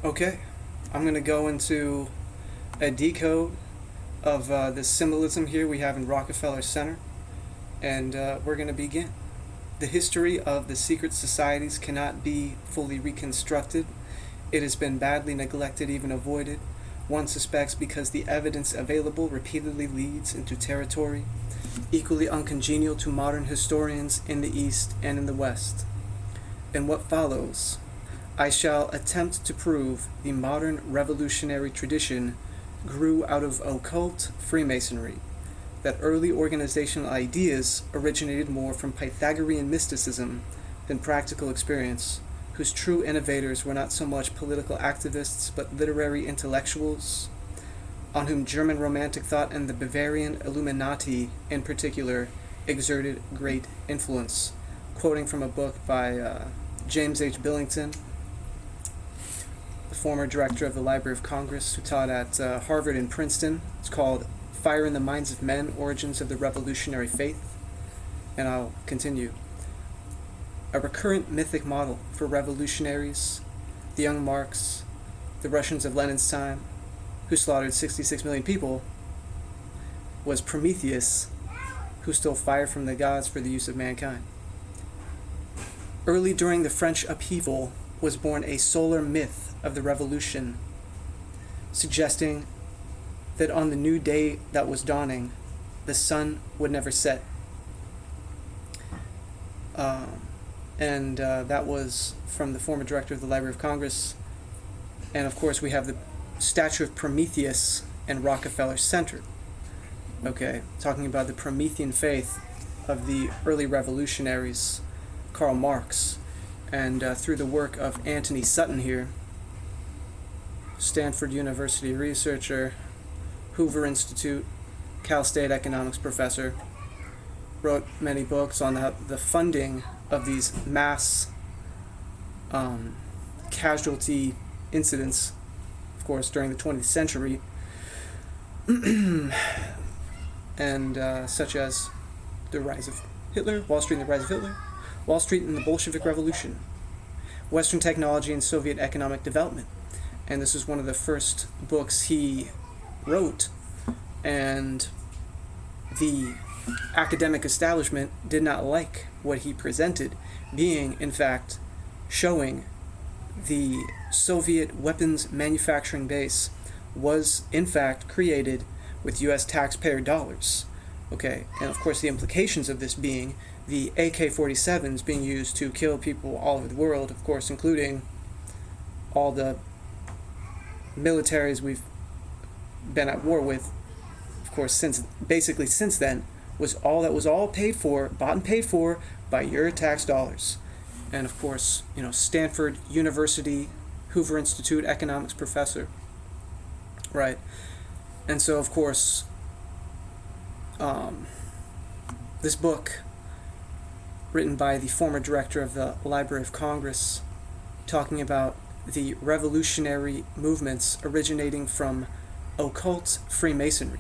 Okay, I'm going to go into a decode of this symbolism here we have in Rockefeller Center, and we're going to begin. The history of the secret societies cannot be fully reconstructed. It has been badly neglected, even avoided. One suspects because the evidence available repeatedly leads into territory equally uncongenial to modern historians in the East and in the West. In what follows, I shall attempt to prove the modern revolutionary tradition grew out of occult Freemasonry, that early organizational ideas originated more from Pythagorean mysticism than practical experience, whose true innovators were not so much political activists but literary intellectuals, on whom German Romantic thought and the Bavarian Illuminati in particular exerted great influence. Quoting from a book by James H. Billington, the former director of the Library of Congress, who taught at Harvard and Princeton. It's called Fire in the Minds of Men, Origins of the Revolutionary Faith. And I'll continue. A recurrent mythic model for revolutionaries, the young Marx, the Russians of Lenin's time, who slaughtered 66 million people, was Prometheus, who stole fire from the gods for the use of mankind. Early during the French upheaval was born a solar myth of the revolution, suggesting that on the new day that was dawning, the sun would never set. And that was from the former director of the Library of Congress. And of course we have the statue of Prometheus in Rockefeller Center. Okay, talking about the Promethean faith of the early revolutionaries, Karl Marx, and through the work of Anthony Sutton here, Stanford University researcher, Hoover Institute, Cal State economics professor, wrote many books on the funding of these mass casualty incidents, of course, during the 20th century, and such as the rise of Hitler, Wall Street and the rise of Hitler, Wall Street and the Bolshevik Revolution, Western technology and Soviet economic development. And this is one of the first books he wrote, and the academic establishment did not like what he presented, being, in fact, showing the Soviet weapons manufacturing base was, in fact, created with U.S. taxpayer dollars. Okay, and of course the implications of this being the AK-47s being used to kill people all over the world, of course, including all the militaries we've been at war with, of course, since then, was all paid for, bought and paid for by your tax dollars. And of course, Stanford University, Hoover Institute economics professor, right? And so, of course, this book, written by the former director of the Library of Congress, talking about the revolutionary movements originating from occult Freemasonry.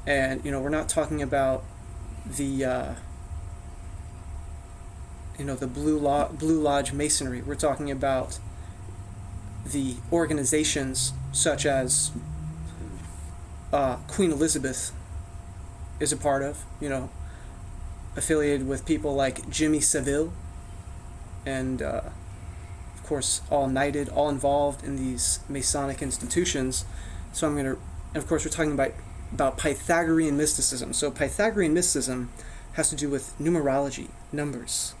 And, we're not talking about the Blue Lodge Masonry. We're talking about the organizations such as Queen Elizabeth is a part of, affiliated with people like Jimmy Savile, and of course all knighted, all involved in these Masonic institutions. So and of course we're talking about Pythagorean mysticism. So Pythagorean mysticism has to do with numerology, numbers,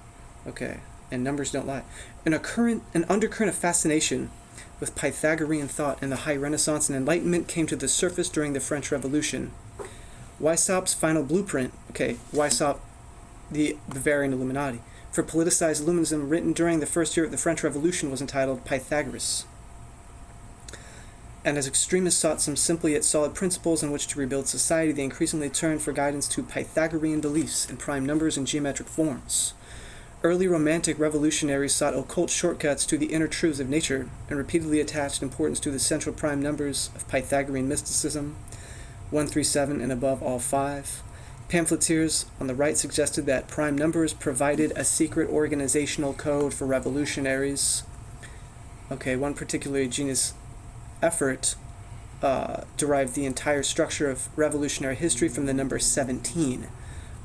okay, and numbers don't lie. An undercurrent of fascination with Pythagorean thought in the High Renaissance and Enlightenment came to the surface during the French Revolution. Weissaup's final blueprint, Weishaupt, the Bavarian Illuminati, for politicized Illuminism, written during the first year of the French Revolution, was entitled Pythagoras. And as extremists sought some simple yet solid principles on which to rebuild society, they increasingly turned for guidance to Pythagorean beliefs in prime numbers and geometric forms. Early Romantic revolutionaries sought occult shortcuts to the inner truths of nature and repeatedly attached importance to the central prime numbers of Pythagorean mysticism, 1 through 7 and above all 5. Pamphleteers on the right suggested that prime numbers provided a secret organizational code for revolutionaries. Okay, one particularly genius effort derived the entire structure of revolutionary history from the number 17.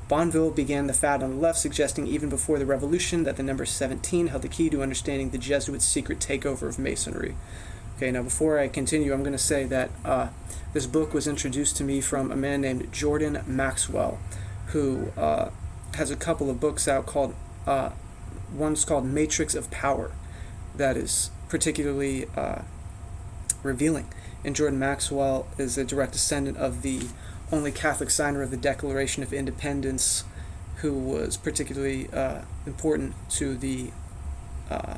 Bonneville began the fad on the left, suggesting even before the revolution that the number 17 held the key to understanding the Jesuits' secret takeover of Masonry. Okay, now before I continue, I'm going to say that this book was introduced to me from a man named Jordan Maxwell, who has a couple of books out called, one's called Matrix of Power, that is particularly revealing. And Jordan Maxwell is a direct descendant of the only Catholic signer of the Declaration of Independence, who was particularly important to the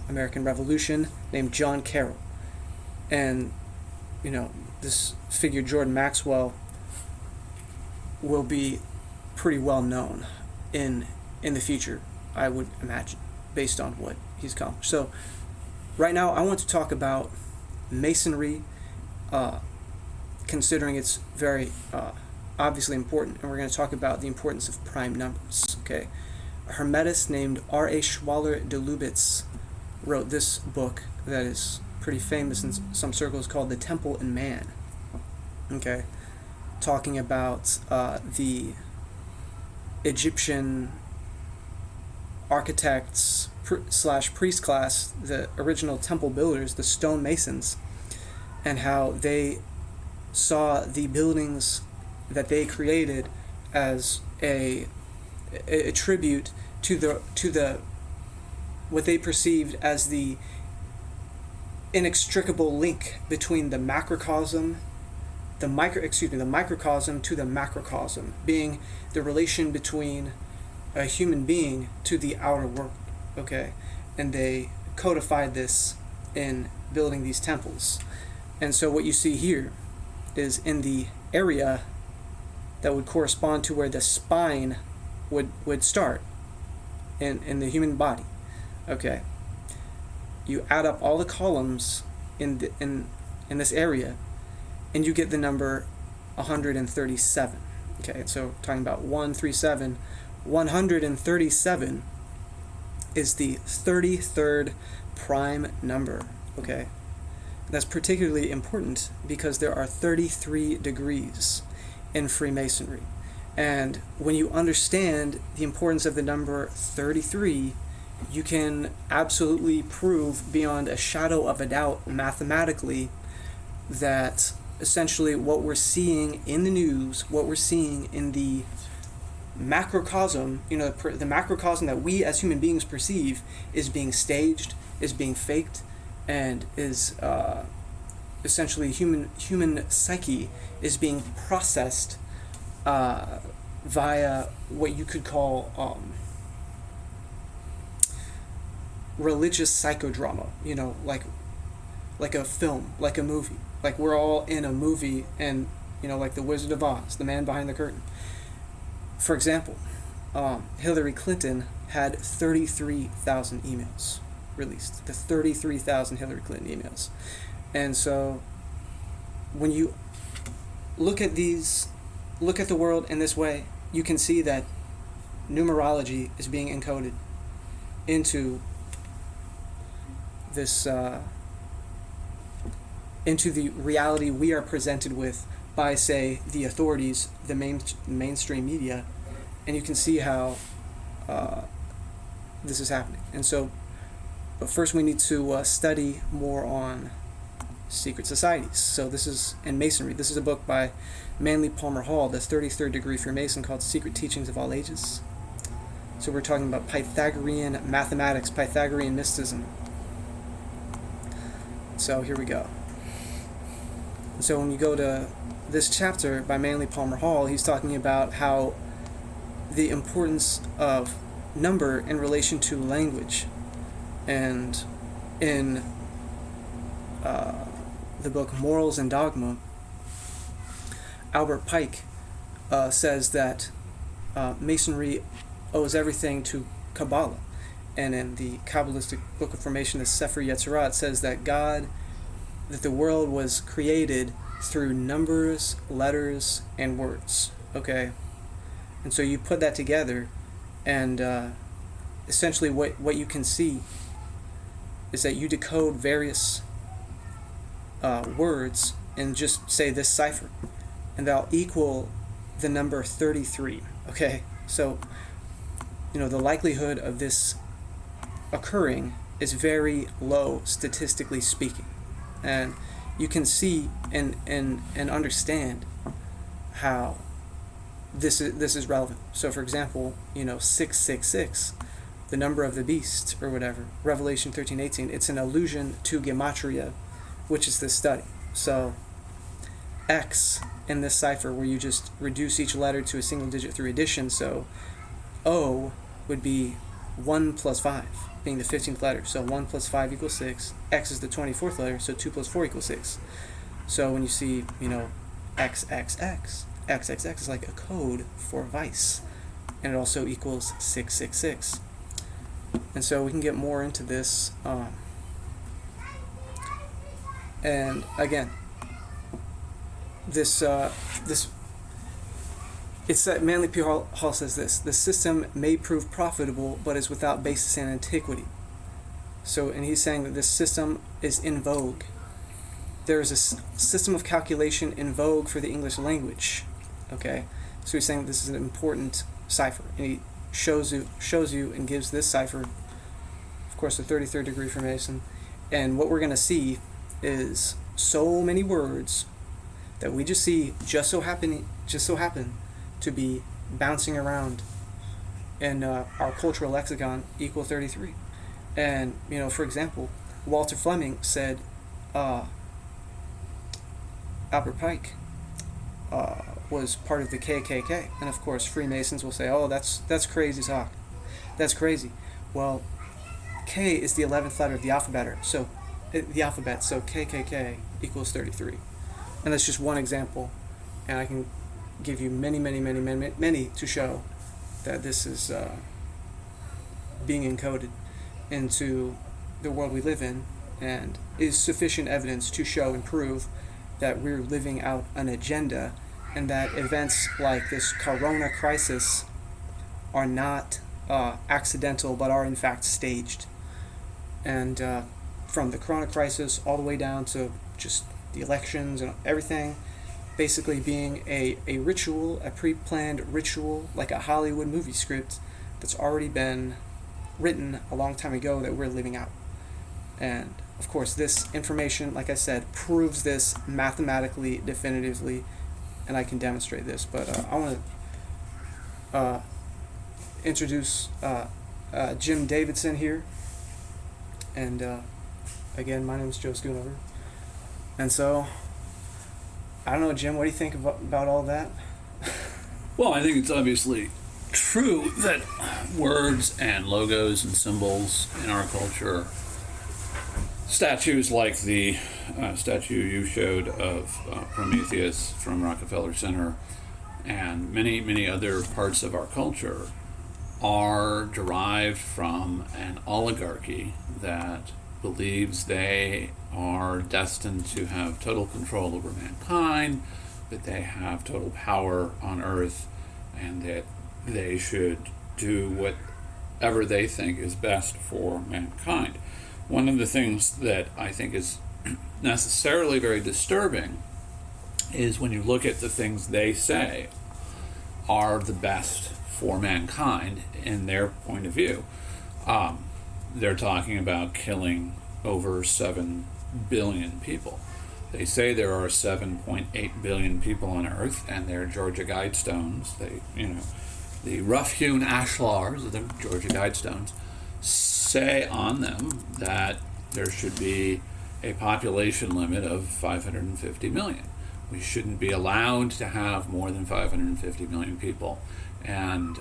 American Revolution, named John Carroll. And, you know, this figure, Jordan Maxwell, will be pretty well known in the future, I would imagine, based on what he's accomplished. So, right now, I want to talk about Masonry, considering it's very obviously important, and we're going to talk about the importance of prime numbers. Okay, a Hermetist named R.A. Schwaller de Lubitz wrote this book that is pretty famous in some circles, called The Temple and Man. Okay, talking about the Egyptian architects slash priest class, the original temple builders, the stonemasons, and how they saw the buildings that they created as a tribute to the what they perceived as the inextricable link between the macrocosm, the microcosm to the macrocosm, being the relation between a human being to the outer world. Okay, and they codified this in building these temples. And so what you see here is in the area that would correspond to where the spine would start in the human body. Okay, you add up all the columns in this area, and you get the number 137. Okay, so talking about 137, 137 is the 33rd prime number. Okay, that's particularly important because there are 33 degrees in Freemasonry. And when you understand the importance of the number 33, you can absolutely prove beyond a shadow of a doubt mathematically that essentially what we're seeing in the news, what we're seeing in the macrocosm, the macrocosm that we as human beings perceive, is being staged, is being faked, and is essentially human psyche is being processed via what you could call religious psychodrama, like a film, like a movie. Like we're all in a movie, and like the Wizard of Oz, the man behind the curtain. For example, Hillary Clinton had 33,000 emails released. The 33,000 Hillary Clinton emails. And so when you look at the world in this way, you can see that numerology is being encoded into this into the reality we are presented with by, say, the authorities, the mainstream media, and you can see how this is happening. And so, but first we need to study more on secret societies. So this is in Masonry. This is a book by Manly Palmer Hall, the 33rd degree Freemason, called Secret Teachings of All Ages. So we're talking about Pythagorean mathematics, Pythagorean mysticism. So here we go. So when you go to this chapter by Manly Palmer Hall, he's talking about how the importance of number in relation to language. And in the book Morals and Dogma, Albert Pike says that Masonry owes everything to Kabbalah. And in the Kabbalistic Book of Formation, the Sefer Yetzirah, it says that that the world was created through numbers, letters, and words. Okay? And so you put that together, and essentially what you can see is that you decode various words and just say this cipher, and they'll equal the number 33. Okay, so the likelihood of this occurring is very low, statistically speaking, and you can see and understand how this is relevant. So, for example, 666, the number of the beast or whatever, Revelation 13:18. It's an allusion to gematria, which is this study. So, X in this cipher, where you just reduce each letter to a single digit through addition. So, O would be 1 plus 5, being the 15th letter. So 1 plus 5 equals 6. X is the 24th letter, so 2 plus 4 equals 6. So when you see, XXX, XXX is like a code for vice. And it also equals 666. And so we can get more into this. And again, it's that Manly P. Hall says this: the system may prove profitable, but is without basis in antiquity. So, and he's saying that this system is in vogue. There is a system of calculation in vogue for the English language. Okay, so he's saying this is an important cipher, and he shows you and gives this cipher, of course, the 33rd degree Freemason. And what we're going to see is so many words that we just see just so happen to be bouncing around in our cultural lexicon equal 33. And, for example, Walter Fleming said Albert Pike was part of the KKK. And, of course, Freemasons will say, oh, that's crazy talk. That's crazy. Well, K is the 11th letter of the alphabet, so KKK equals 33. And that's just one example. And I can give you many to show that this is being encoded into the world we live in, and is sufficient evidence to show and prove that we're living out an agenda, and that events like this corona crisis are not accidental, but are in fact staged. And from the corona crisis all the way down to just the elections and everything, basically being a ritual, a pre-planned ritual, like a Hollywood movie script that's already been written a long time ago that we're living out. And of course, this information, like I said, proves this mathematically, definitively, and I can demonstrate this. But I want to introduce Jim Davidson here. And again, my name is Joe Schoonover. And so, I don't know, Jim, what do you think about all that? Well, I think it's obviously true that words and logos and symbols in our culture, statues like the statue you showed of Prometheus from Rockefeller Center, and many other parts of our culture, are derived from an oligarchy that believes they are destined to have total control over mankind, that they have total power on earth, and that they should do whatever they think is best for mankind. One of the things that I think is necessarily very disturbing is when you look at the things they say are the best for mankind in their point of view. They're talking about killing over 7 billion people. They say there are 7.8 billion people on Earth, and their Georgia Guidestones, the rough-hewn ashlars of the Georgia Guidestones, say on them that there should be a population limit of 550 million. We shouldn't be allowed to have more than 550 million people. And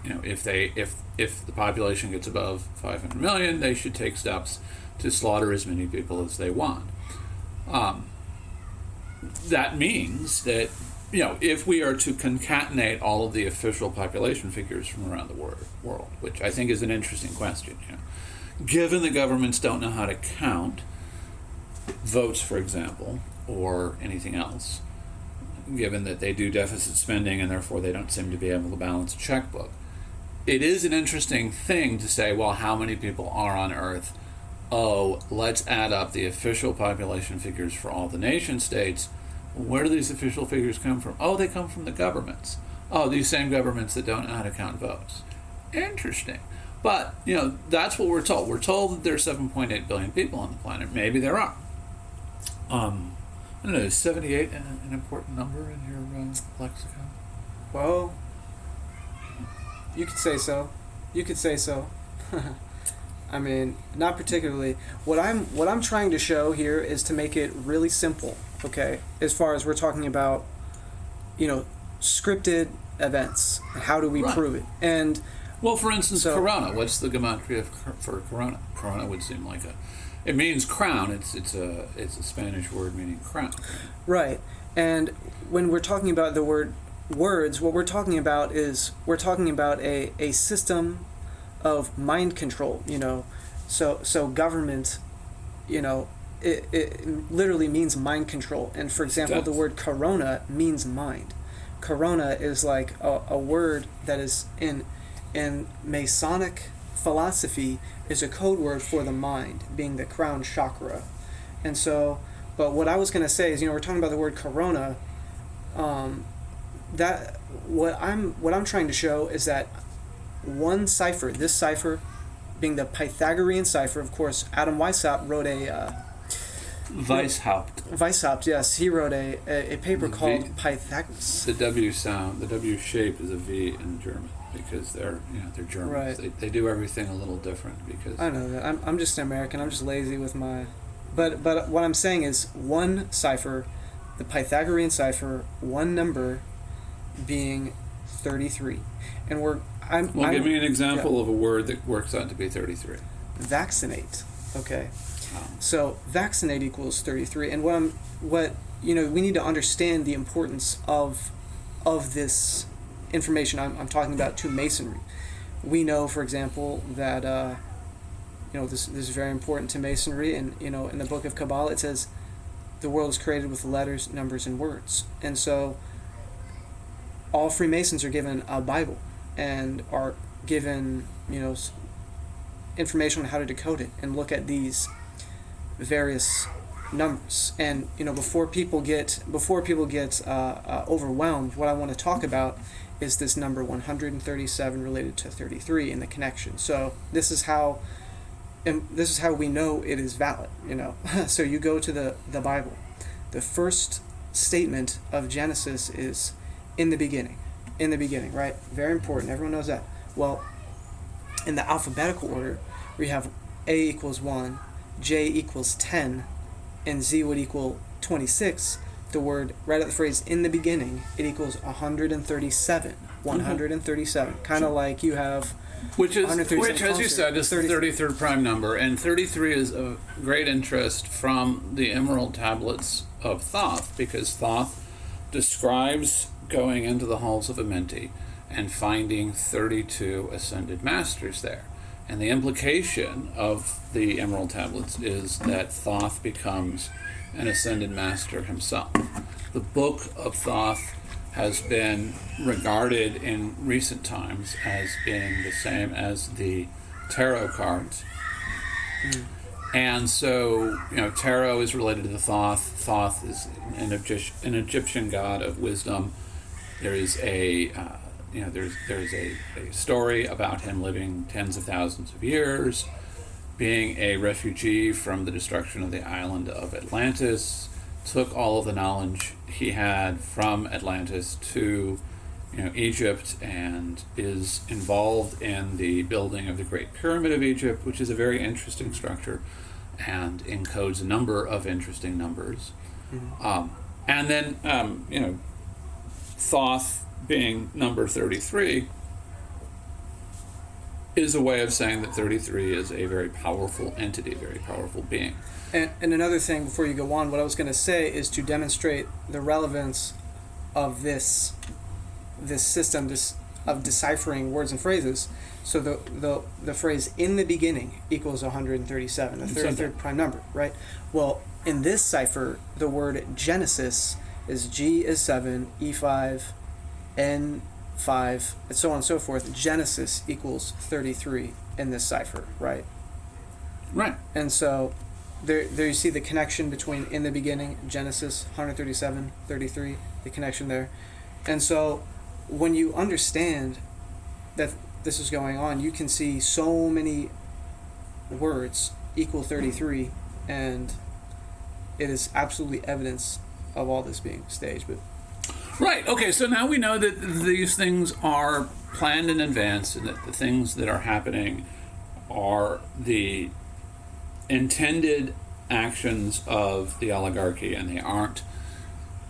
if the population gets above 500 million, they should take steps to slaughter as many people as they want. That means that if we are to concatenate all of the official population figures from around the world, which I think is an interesting question, given the governments don't know how to count votes, for example, or anything else, given that they do deficit spending and therefore they don't seem to be able to balance a checkbook, it is an interesting thing to say, well, how many people are on Earth oh, let's add up the official population figures for all the nation states. Where do these official figures come from? Oh, they come from the governments. Oh, these same governments that don't know how to count votes. Interesting. But, that's what we're told. We're told that there's 7.8 billion people on the planet. Maybe there are. I don't know, is 78 an important number in your lexicon? Well, you could say so. You could say so. I mean, not particularly. What I'm trying to show here is to make it really simple, okay? As far as we're talking about, scripted events. How do we prove it? And well, for instance, corona. What's the gematria for corona? Corona would seem like it means crown. It's a Spanish word meaning crown. Right. And when we're talking about the words, what we're talking about is a system of mind control, so government, it literally means mind control. And for example, the word corona means mind. Corona is like a word that is in Masonic philosophy is a code word for the mind, being the crown chakra. And so, but what I was going to say is, we're talking about the word corona. That what I'm trying to show is that one cipher, this cipher being the Pythagorean cipher, of course, Adam Weishaupt wrote a Weishaupt, yes, he wrote a paper called Pythagoras. The W sound, the W shape is a V in German because they're Germans. Right. They do everything a little different because I know that. I'm just an American. I'm just lazy with my. But what I'm saying is one cipher, the Pythagorean cipher, one number being 33, and give me an example of a word that works out to be 33. Vaccinate. Okay. So vaccinate equals 33, and we need to understand the importance of this information I'm talking about to Masonry. We know, for example, that this is very important to Masonry, and in the book of Kabbalah it says the world is created with letters, numbers, and words, and so all Freemasons are given a Bible and are given information on how to decode it and look at these various numbers. And before people get overwhelmed, what I want to talk about is this number 137 related to 33 in the connection. So this is how we know it is valid. So you go to the Bible. The first statement of Genesis is in the beginning, right? Very important. Everyone knows that. Well, in the alphabetical order, we have A equals 1, J equals 10, and Z would equal 26. The word, right at the phrase in the beginning, it equals 137. 137. Kind of like you have which, as you said, is the 33rd prime number, and 33 is of great interest from the Emerald Tablets of Thoth, because Thoth describes going into the halls of Amenti and finding 32 ascended masters there. And the implication of the Emerald Tablets is that Thoth becomes an ascended master himself. The Book of Thoth has been regarded in recent times as being the same as the tarot cards. And so, tarot is related to the Thoth. Thoth is an Egyptian god of wisdom. There is a story about him living tens of thousands of years, being a refugee from the destruction of the island of Atlantis, took all of the knowledge he had from Atlantis to Egypt, and is involved in the building of the Great Pyramid of Egypt, which is a very interesting structure and encodes a number of interesting numbers. And then, Thoth being number 33 is a way of saying that 33 is a very powerful entity, a very powerful being. And another thing before you go on, what I was going to say is to demonstrate the relevance of this system of deciphering words and phrases. So the phrase in the beginning equals 137, the 33rd prime number, right? Well, in this cipher, the word Genesis is G is 7, E5, N5, and so on and so forth. Genesis equals 33 in this cipher, right? Right. And so there you see the connection between in the beginning, Genesis 137, 33, the connection there. And so when you understand that this is going on, you can see so many words equal 33, and it is absolutely evidence of all this being staged. But Right. Okay. So now we know that these things are planned in advance, and that the things that are happening are the intended actions of the oligarchy, and they aren't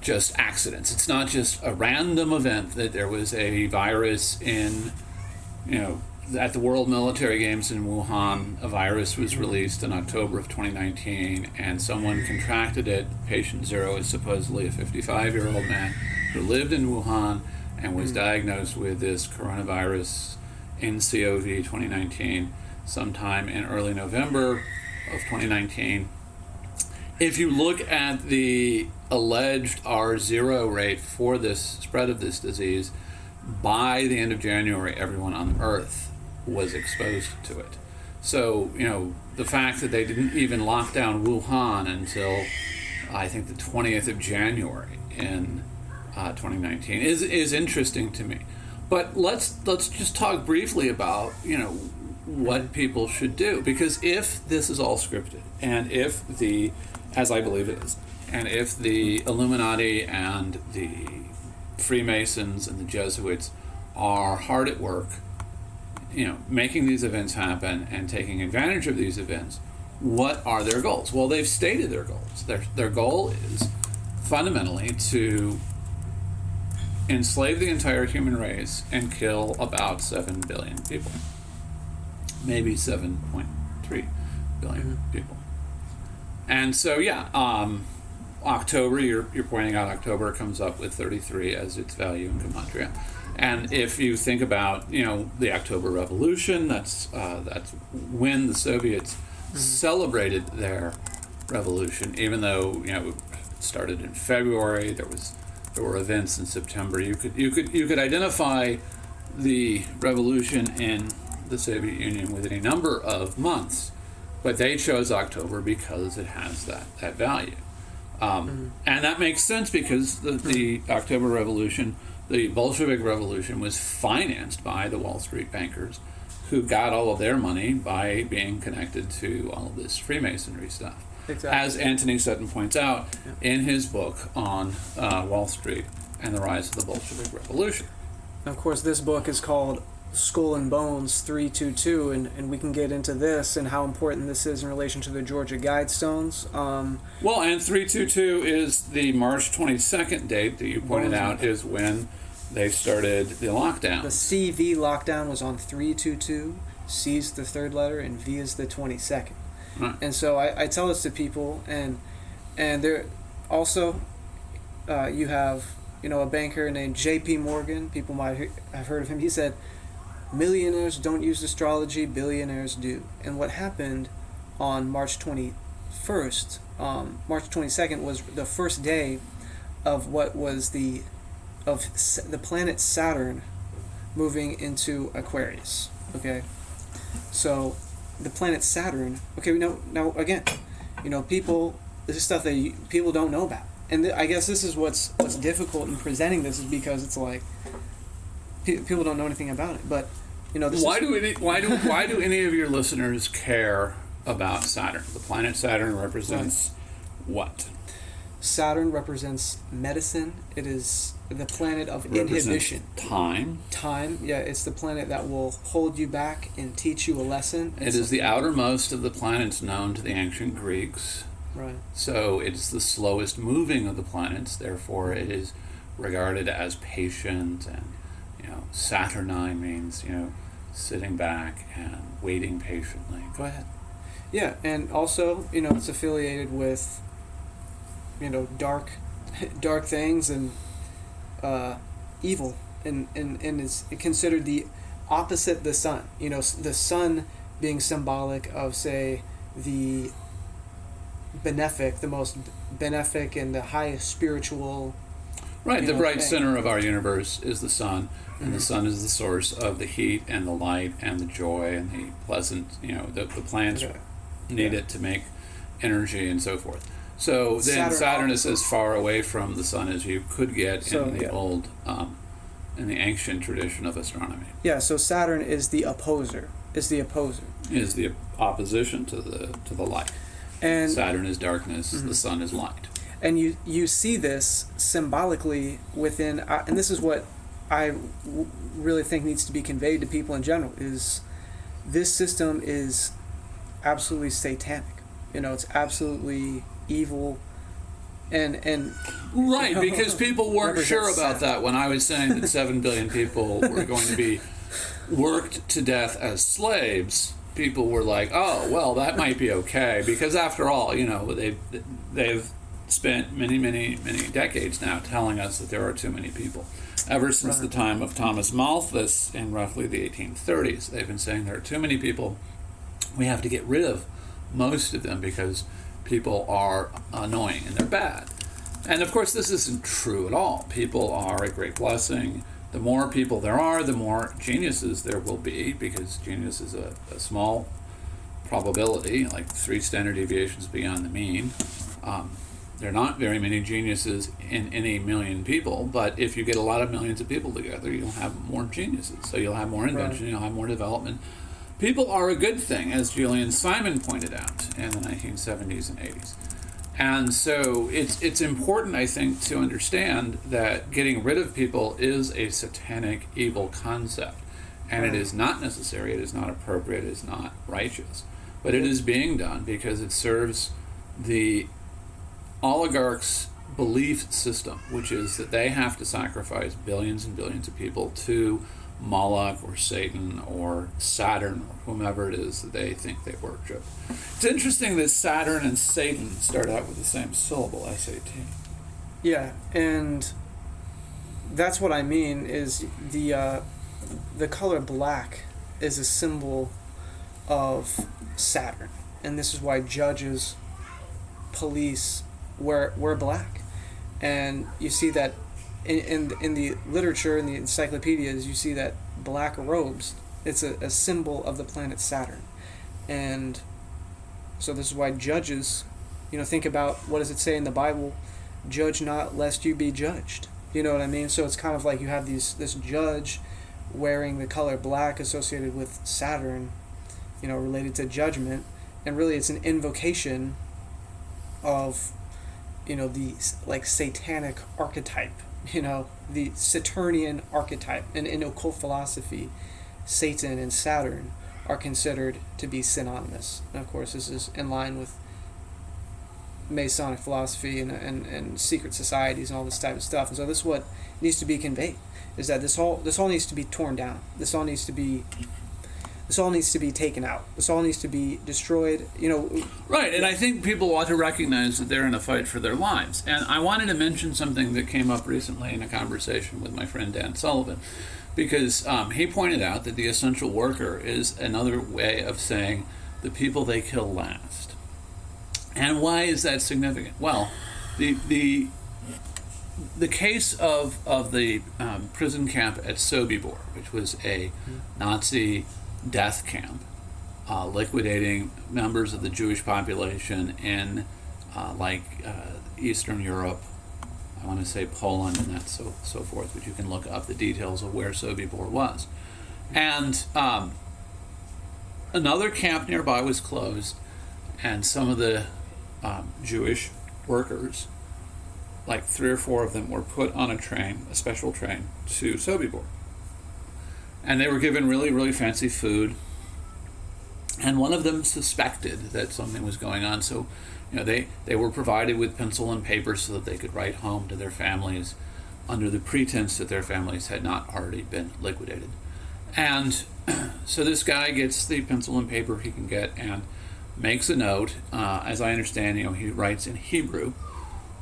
just accidents. It's not just a random event that there was a virus in, at the World Military Games in Wuhan, a virus was released in October of 2019, and someone contracted it. Patient zero is supposedly a 55-year-old man who lived in Wuhan and was diagnosed with this coronavirus NCOV 2019 sometime in early November of 2019. If you look at the alleged R0 rate for this spread of this disease, by the end of January, everyone on Earth was exposed to it. So, the fact that they didn't even lock down Wuhan until, I think, the 20th of January in 2019 is interesting to me. But let's just talk briefly about, what people should do. Because if this is all scripted, and if as I believe it is, and if the Illuminati and the Freemasons and the Jesuits are hard at work, making these events happen and taking advantage of these events, what are their goals? Well, they've stated their goals. Their goal is fundamentally to enslave the entire human race and kill about 7 billion people. Maybe 7.3 billion people. And so, October, you're pointing out October comes up with 33 as its value in gematria. And if you think about, the October Revolution, that's when the Soviets celebrated their revolution, even though, it started in February, there were events in September. You could identify the revolution in the Soviet Union within a number of months, but they chose October because it has that value. And that makes sense because the October Revolution, the Bolshevik Revolution, was financed by the Wall Street bankers who got all of their money by being connected to all of this Freemasonry stuff. Exactly. As Anthony Sutton points out in his book on Wall Street and the Rise of the Bolshevik Revolution. Of course, this book is called Skull and Bones 322, and we can get into this and how important this is in relation to the Georgia Guidestones. Well, and 322 is the March 22nd date that you pointed out is when they started the lockdown. The CV lockdown was on 322, C is the third letter, and V is the 22nd. Right. And so I tell this to people, and there also you have a banker named J.P. Morgan. People might have heard of him. He said, "Millionaires don't use astrology, billionaires do." And what happened on March 21st, March 22nd was the first day of what was the planet Saturn moving into Aquarius. Okay, so the planet Saturn. Okay, now again, people. This is stuff that people don't know about, and I guess this is what's difficult in presenting this, is because it's like people don't know anything about it. But why do any of your listeners care about Saturn? The planet Saturn represents what? Saturn represents medicine. It is the planet of inhibition. Time. Yeah, it's the planet that will hold you back and teach you a lesson. It is the outermost of the planets known to the ancient Greeks. Right. So it's the slowest moving of the planets. Therefore, it is regarded as patient, and Saturnine means sitting back and waiting patiently. Go ahead. Yeah, and also it's affiliated with dark things and evil, and is considered the opposite the sun. The sun being symbolic of, say, the benefic, the most benefic and the highest spiritual. Right, the bright center of our universe is the sun, and the sun is the source of the heat and the light and the joy and the pleasant, the plants need it to make energy and so forth. So then Saturn is as far away from the sun as you could get in the old, in the ancient tradition of astronomy. Yeah, so Saturn is the opposer. Is the opposition to the light. And Saturn is darkness. The sun is light. And you see this symbolically within, and this is what I really think needs to be conveyed to people in general, is this system is absolutely satanic. It's absolutely evil, and right, because people weren't sure about that when I was saying that 7 billion people were going to be worked to death as slaves. People were like, oh, well, that might be okay, because after all, they've spent many decades now telling us that there are too many people. Ever since the time of Thomas Malthus in roughly the 1830s, they've been saying there are too many people. We have to get rid of most of them because people are annoying and they're bad. And of course, this isn't true at all. People are a great blessing. The more people there are, the more geniuses there will be, because genius is a small probability, like 3 standard deviations beyond the mean. There are not very many geniuses in any million people, but if you get a lot of millions of people together, you'll have more geniuses. So you'll have more invention, you'll have more development. People are a good thing, as Julian Simon pointed out in the 1970s and 80s. And so it's important, I think, to understand that getting rid of people is a satanic, evil concept. And it is not necessary, it is not appropriate, it is not righteous. But it is being done because it serves the oligarchs' belief system, which is that they have to sacrifice billions and billions of people to Moloch or Satan or Saturn or whomever it is that they think they worship. It's interesting that Saturn and Satan start out with the same syllable, S-A-T. Yeah, and that's what I mean is the color black is a symbol of Saturn, and this is why judges, police wear black. And you see that in the literature, in the encyclopedias, you see that black robes, it's a symbol of the planet Saturn. And so this is why judges, think about, what does it say in the Bible? Judge not lest you be judged. You know what I mean? So it's kind of like you have this judge wearing the color black associated with Saturn, related to judgment. And really it's an invocation of, the satanic archetype, the Saturnian archetype. And in occult philosophy, Satan and Saturn are considered to be synonymous. And of course, this is in line with Masonic philosophy and secret societies and all this type of stuff. And so this is what needs to be conveyed, is that this all needs to be torn down. This all needs to be taken out. This all needs to be destroyed. Right, and I think people ought to recognize that they're in a fight for their lives. And I wanted to mention something that came up recently in a conversation with my friend Dan Sullivan, because he pointed out that the essential worker is another way of saying the people they kill last. And why is that significant? Well, the case of the prison camp at Sobibor, which was a Nazi death camp, liquidating members of the Jewish population in Eastern Europe, I want to say Poland and that so forth, but you can look up the details of where Sobibor was. And another camp nearby was closed, and some of the Jewish workers, like 3 or 4 of them, were put on a special train to Sobibor. And they were given really, really fancy food. And one of them suspected that something was going on. So, they were provided with pencil and paper so that they could write home to their families under the pretense that their families had not already been liquidated. And so this guy gets the pencil and paper he can get and makes a note. As I understand, he writes in Hebrew,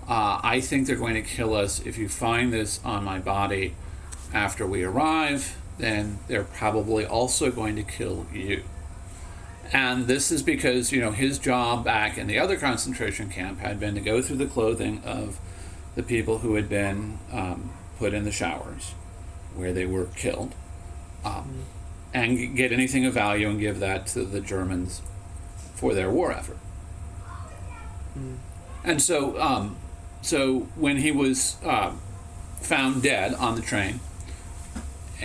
I think they're going to kill us if you find this on my body after we arrive. Then they're probably also going to kill you. And this is because, his job back in the other concentration camp had been to go through the clothing of the people who had been put in the showers where they were killed, and get anything of value and give that to the Germans for their war effort. And so when he was found dead on the train,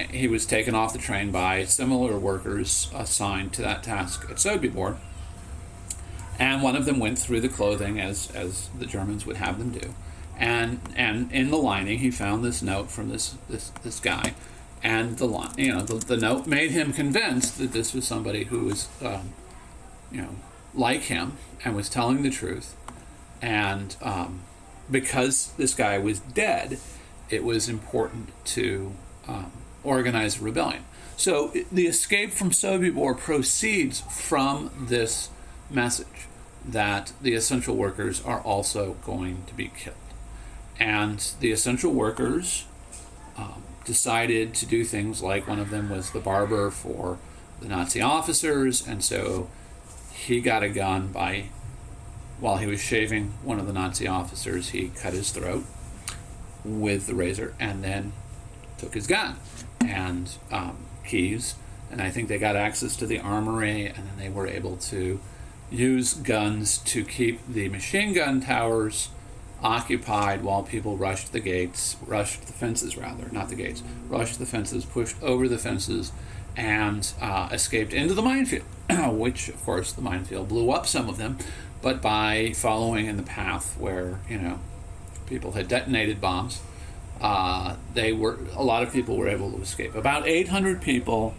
he was taken off the train by similar workers assigned to that task at Sobibor. And one of them went through the clothing as the Germans would have them do. And in the lining, he found this note from this guy. And the note made him convinced that this was somebody who was, like him and was telling the truth. And because this guy was dead, it was important to organize a rebellion. So the escape from Sobibor proceeds from this message that the essential workers are also going to be killed. And the essential workers decided to do things like, one of them was the barber for the Nazi officers, and so he got a gun while he was shaving one of the Nazi officers, he cut his throat with the razor and then took his gun and keys, and I think they got access to the armory, and then they were able to use guns to keep the machine gun towers occupied while people rushed the fences, rushed the fences, pushed over the fences, and escaped into the minefield, which, of course, the minefield blew up some of them, but by following in the path where, people had detonated bombs, a lot of people were able to escape. About 800 people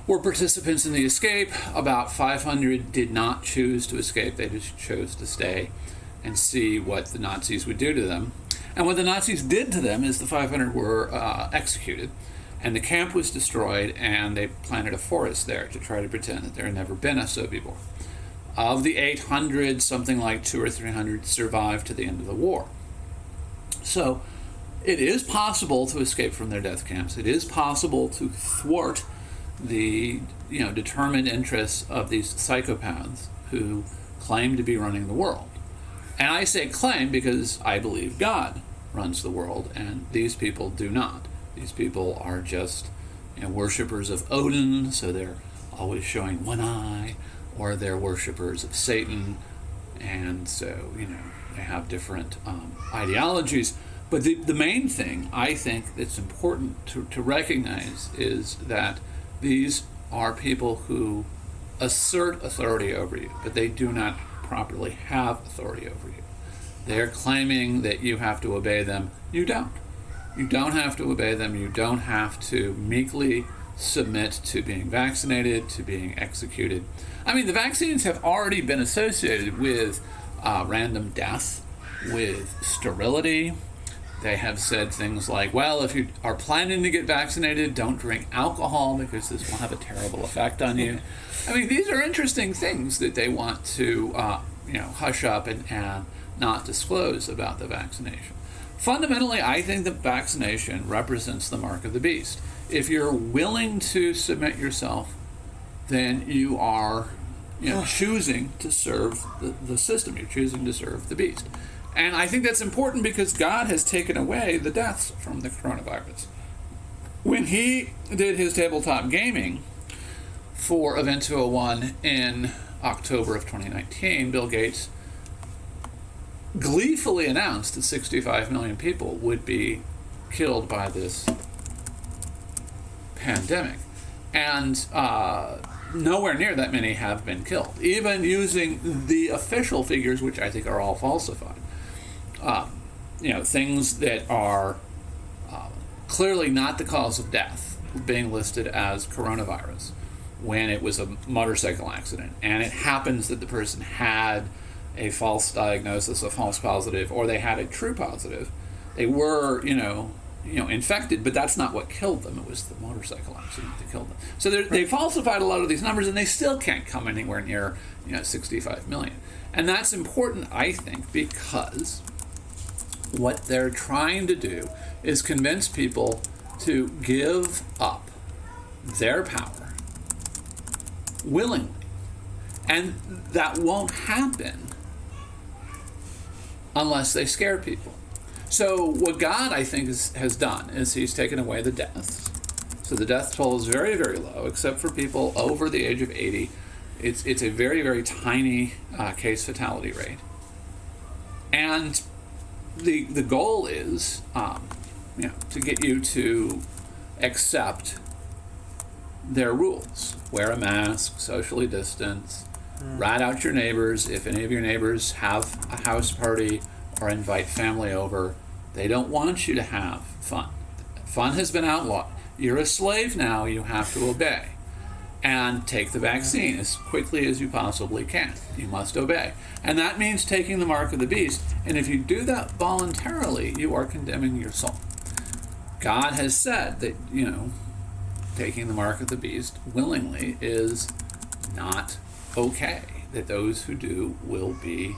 were participants in the escape. About 500 did not choose to escape. They just chose to stay and see what the Nazis would do to them. And what the Nazis did to them is the 500 were executed, and the camp was destroyed, and they planted a forest there to try to pretend that there had never been a Sobibor. Of the 800, something like 200 or 300 survived to the end of the war. So it is possible to escape from their death camps. It is possible to thwart the determined interests of these psychopaths who claim to be running the world. And I say claim because I believe God runs the world, and these people do not. These people are just worshippers of Odin, so they're always showing one eye, or they're worshippers of Satan, and so they have different ideologies. But the main thing I think that's important to recognize is that these are people who assert authority over you, but they do not properly have authority over you. They're claiming that you have to obey them. You don't. You don't have to obey them. You don't have to meekly submit to being vaccinated, to being executed. I mean, the vaccines have already been associated with random death, with sterility. They have said things like, well, if you are planning to get vaccinated, don't drink alcohol because this will have a terrible effect on you. I mean, these are interesting things that they want to, hush up and not disclose about the vaccination. Fundamentally, I think that vaccination represents the mark of the beast. If you're willing to submit yourself, then you are choosing to serve the system. You're choosing to serve the beast. And I think that's important because God has taken away the deaths from the coronavirus. When he did his tabletop gaming for Event 201 in October of 2019, Bill Gates gleefully announced that 65 million people would be killed by this pandemic. And nowhere near that many have been killed, even using the official figures, which I think are all falsified. Things that are clearly not the cause of death being listed as coronavirus when it was a motorcycle accident, and it happens that the person had a false diagnosis, a false positive, or they had a true positive. They were, infected, but that's not what killed them. It was the motorcycle accident that killed them. So they falsified a lot of these numbers, and they still can't come anywhere near, 65 million. And that's important, I think, because what they're trying to do is convince people to give up their power willingly. And that won't happen unless they scare people. So what God, I think, has done is he's taken away the deaths. So the death toll is very, very low, except for people over the age of 80 It's a very, very tiny case fatality rate. And the goal is to get you to accept their rules. Wear a mask, socially distance, rat out your neighbors. If any of your neighbors have a house party or invite family over, they don't want you to have fun. Fun has been outlawed. You're a slave now, you have to obey. And take the vaccine as quickly as you possibly can. You must obey. And that means taking the mark of the beast. And if you do that voluntarily, you are condemning your soul. God has said that, taking the mark of the beast willingly is not okay. That those who do will be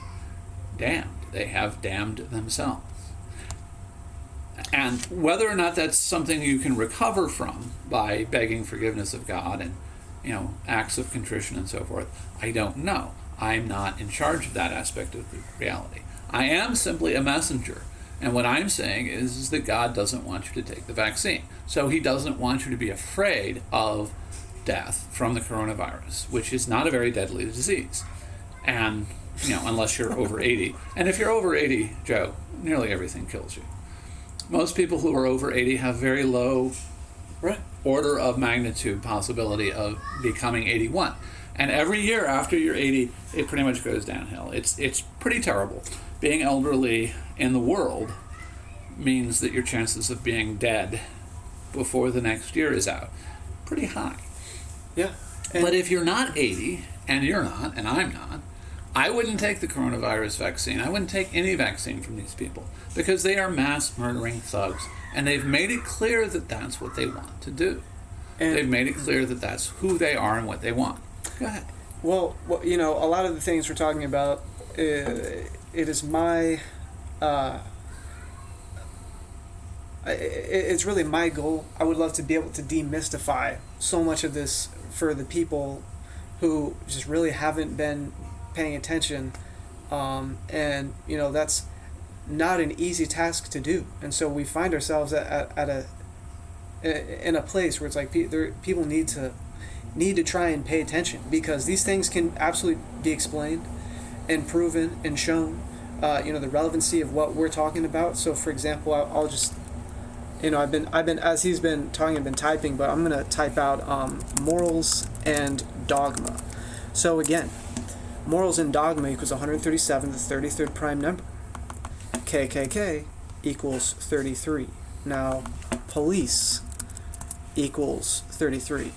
damned. They have damned themselves. And whether or not that's something you can recover from by begging forgiveness of God and acts of contrition and so forth, I don't know. I'm not in charge of that aspect of the reality. I am simply a messenger. And what I'm saying is that God doesn't want you to take the vaccine. So he doesn't want you to be afraid of death from the coronavirus, which is not a very deadly disease. And, unless you're over 80. And if you're over 80, Joe, nearly everything kills you. Most people who are over 80 have very low order of magnitude possibility of becoming 81. And every year after you're 80, it pretty much goes downhill. It's pretty terrible. Being elderly in the world means that your chances of being dead before the next year is out pretty high. Yeah. But if you're not 80, and you're not, and I'm not, I wouldn't take the coronavirus vaccine. I wouldn't take any vaccine from these people because they are mass murdering thugs. And they've made it clear that that's what they want to do. And they've made it clear that that's who they are and what they want. Go ahead. Well, a lot of the things we're talking about, it is my... it's really my goal. I would love to be able to demystify so much of this for the people who just really haven't been paying attention, and that's not an easy task to do. And so we find ourselves in a place where it's like people need to try and pay attention, because these things can absolutely be explained and proven and shown. The relevancy of what we're talking about. So, for example, I'll just, I've been as he's been talking, I've been typing, but I'm gonna type out morals and dogma. So again, morals and dogma equals 137, the 33rd prime number. KKK equals 33. Now, police equals 33.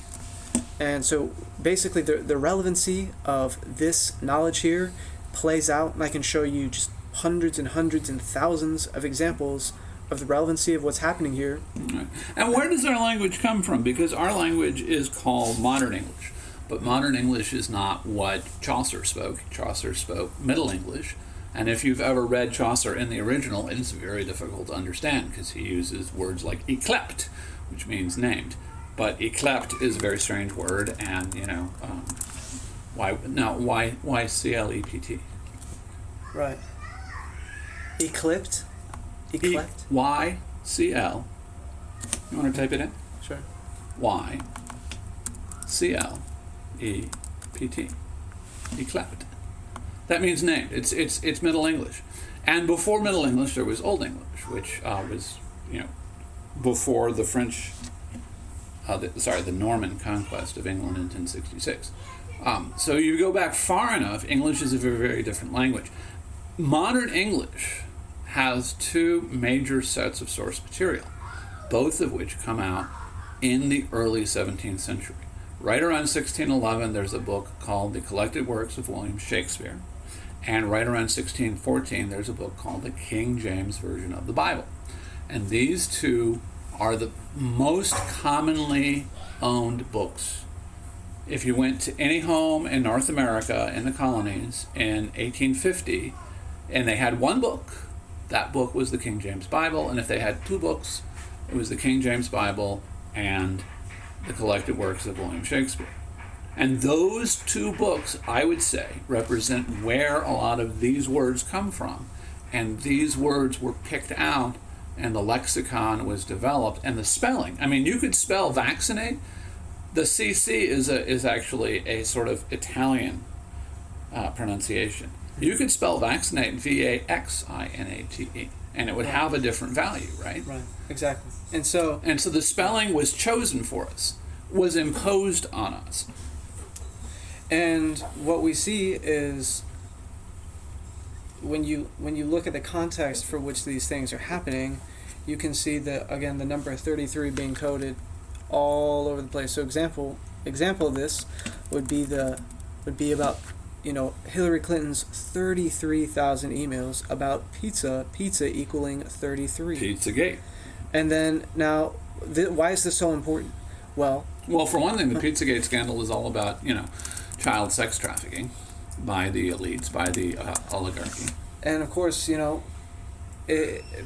And so basically the relevancy of this knowledge here plays out, and I can show you just hundreds and hundreds and thousands of examples of the relevancy of what's happening here. Right. And where does our language come from? Because our language is called modern English, but modern English is not what Chaucer spoke. Chaucer spoke Middle English, and if you've ever read Chaucer in the original, it's very difficult to understand because he uses words like yclept, which means named. But yclept is a very strange word, and why CLEPT? Right. Eclipt? Eclept? YCL. You want to type it in? Sure. YCLEPT. Eclept. That means named. It's Middle English. And before Middle English, there was Old English, which was, before the French, the Norman conquest of England in 1066. So you go back far enough, English is a very, very different language. Modern English has two major sets of source material, both of which come out in the early 17th century. Right around 1611, there's a book called The Collected Works of William Shakespeare. And right around 1614, there's a book called the King James Version of the Bible. And these two are the most commonly owned books. If you went to any home in North America in the colonies in 1850, and they had one book, that book was the King James Bible. And if they had two books, it was the King James Bible and the Collected Works of William Shakespeare. And those two books, I would say, represent where a lot of these words come from. And these words were picked out, and the lexicon was developed, and the spelling. I mean, you could spell vaccinate The CC is actually a sort of Italian pronunciation. You could spell vaccinate Vaxinate, and it would have a different value, right? Right, exactly. And so the spelling was chosen for us, was imposed on us. And what we see is when you look at the context for which these things are happening, you can see that, again, the number 33 being coded all over the place. So example of this would be about Hillary Clinton's 33,000 emails about pizza equaling 33. Pizzagate. And then now, why is this so important? Well, for one thing, the Pizzagate scandal is all about child sex trafficking by the elites, by the oligarchy. And of course,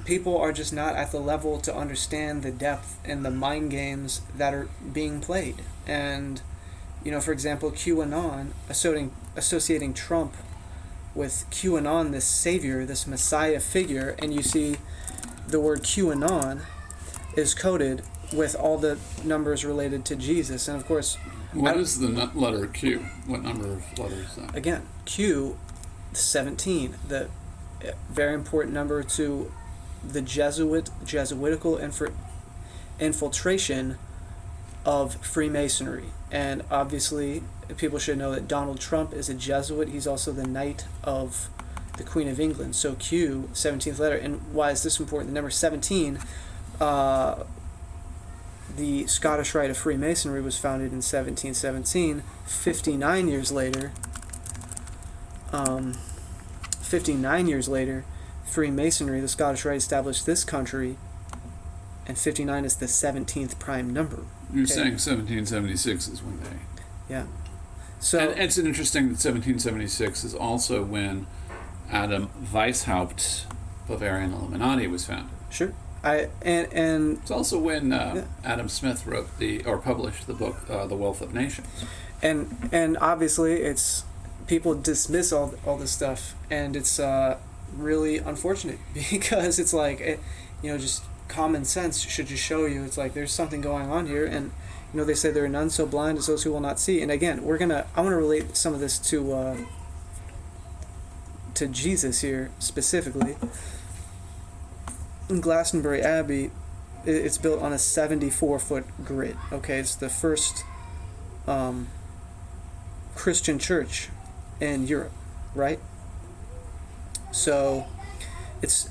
people are just not at the level to understand the depth and the mind games that are being played. And, for example, QAnon, associating Trump with QAnon, this savior, this messiah figure, and you see the word QAnon is coded with all the numbers related to Jesus. And of course, what is the letter Q? What number of letters is that? Again, Q, 17, the very important number to the Jesuitical infiltration of Freemasonry. And obviously, people should know that Donald Trump is a Jesuit. He's also the Knight of the Queen of England. So Q, 17th letter. And why is this important? The number 17, the Scottish Rite of Freemasonry was founded in 1717. 59 years later, Freemasonry, the Scottish Rite, established this country, and 59 is the 17th prime number. You're saying 1776 is when they... Yeah. So, and it's interesting that 1776 is also when Adam Weishaupt's Bavarian Illuminati was founded. Sure. And it's also when Adam Smith published the book The Wealth of Nations. And obviously it's people dismiss all this stuff, and it's really unfortunate because it's like just common sense should just show you it's like there's something going on here. And they say there are none so blind as those who will not see. And again, I want to relate some of this to Jesus here specifically. In Glastonbury Abbey, it's built on a 74-foot grid. Okay, it's the first Christian church in Europe, right? So it's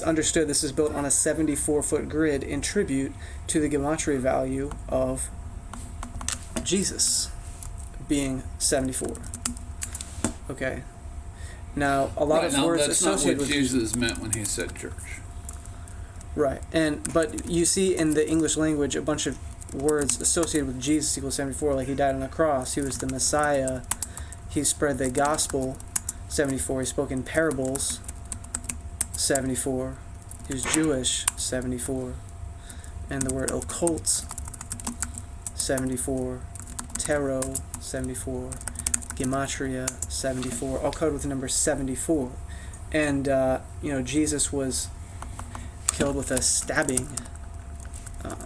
understood this is built on a 74-foot grid in tribute to the gematria value of Jesus being 74. Okay. Now, a lot of words associated with Jesus meant when he said church. Right, but you see in the English language a bunch of words associated with Jesus equals 74, like he died on the cross, he was the Messiah, he spread the gospel, 74, he spoke in parables, 74, he was Jewish, 74, and the word occults, 74, tarot, 74, gematria, 74, all coded with the number 74, and Jesus was killed with a stabbing.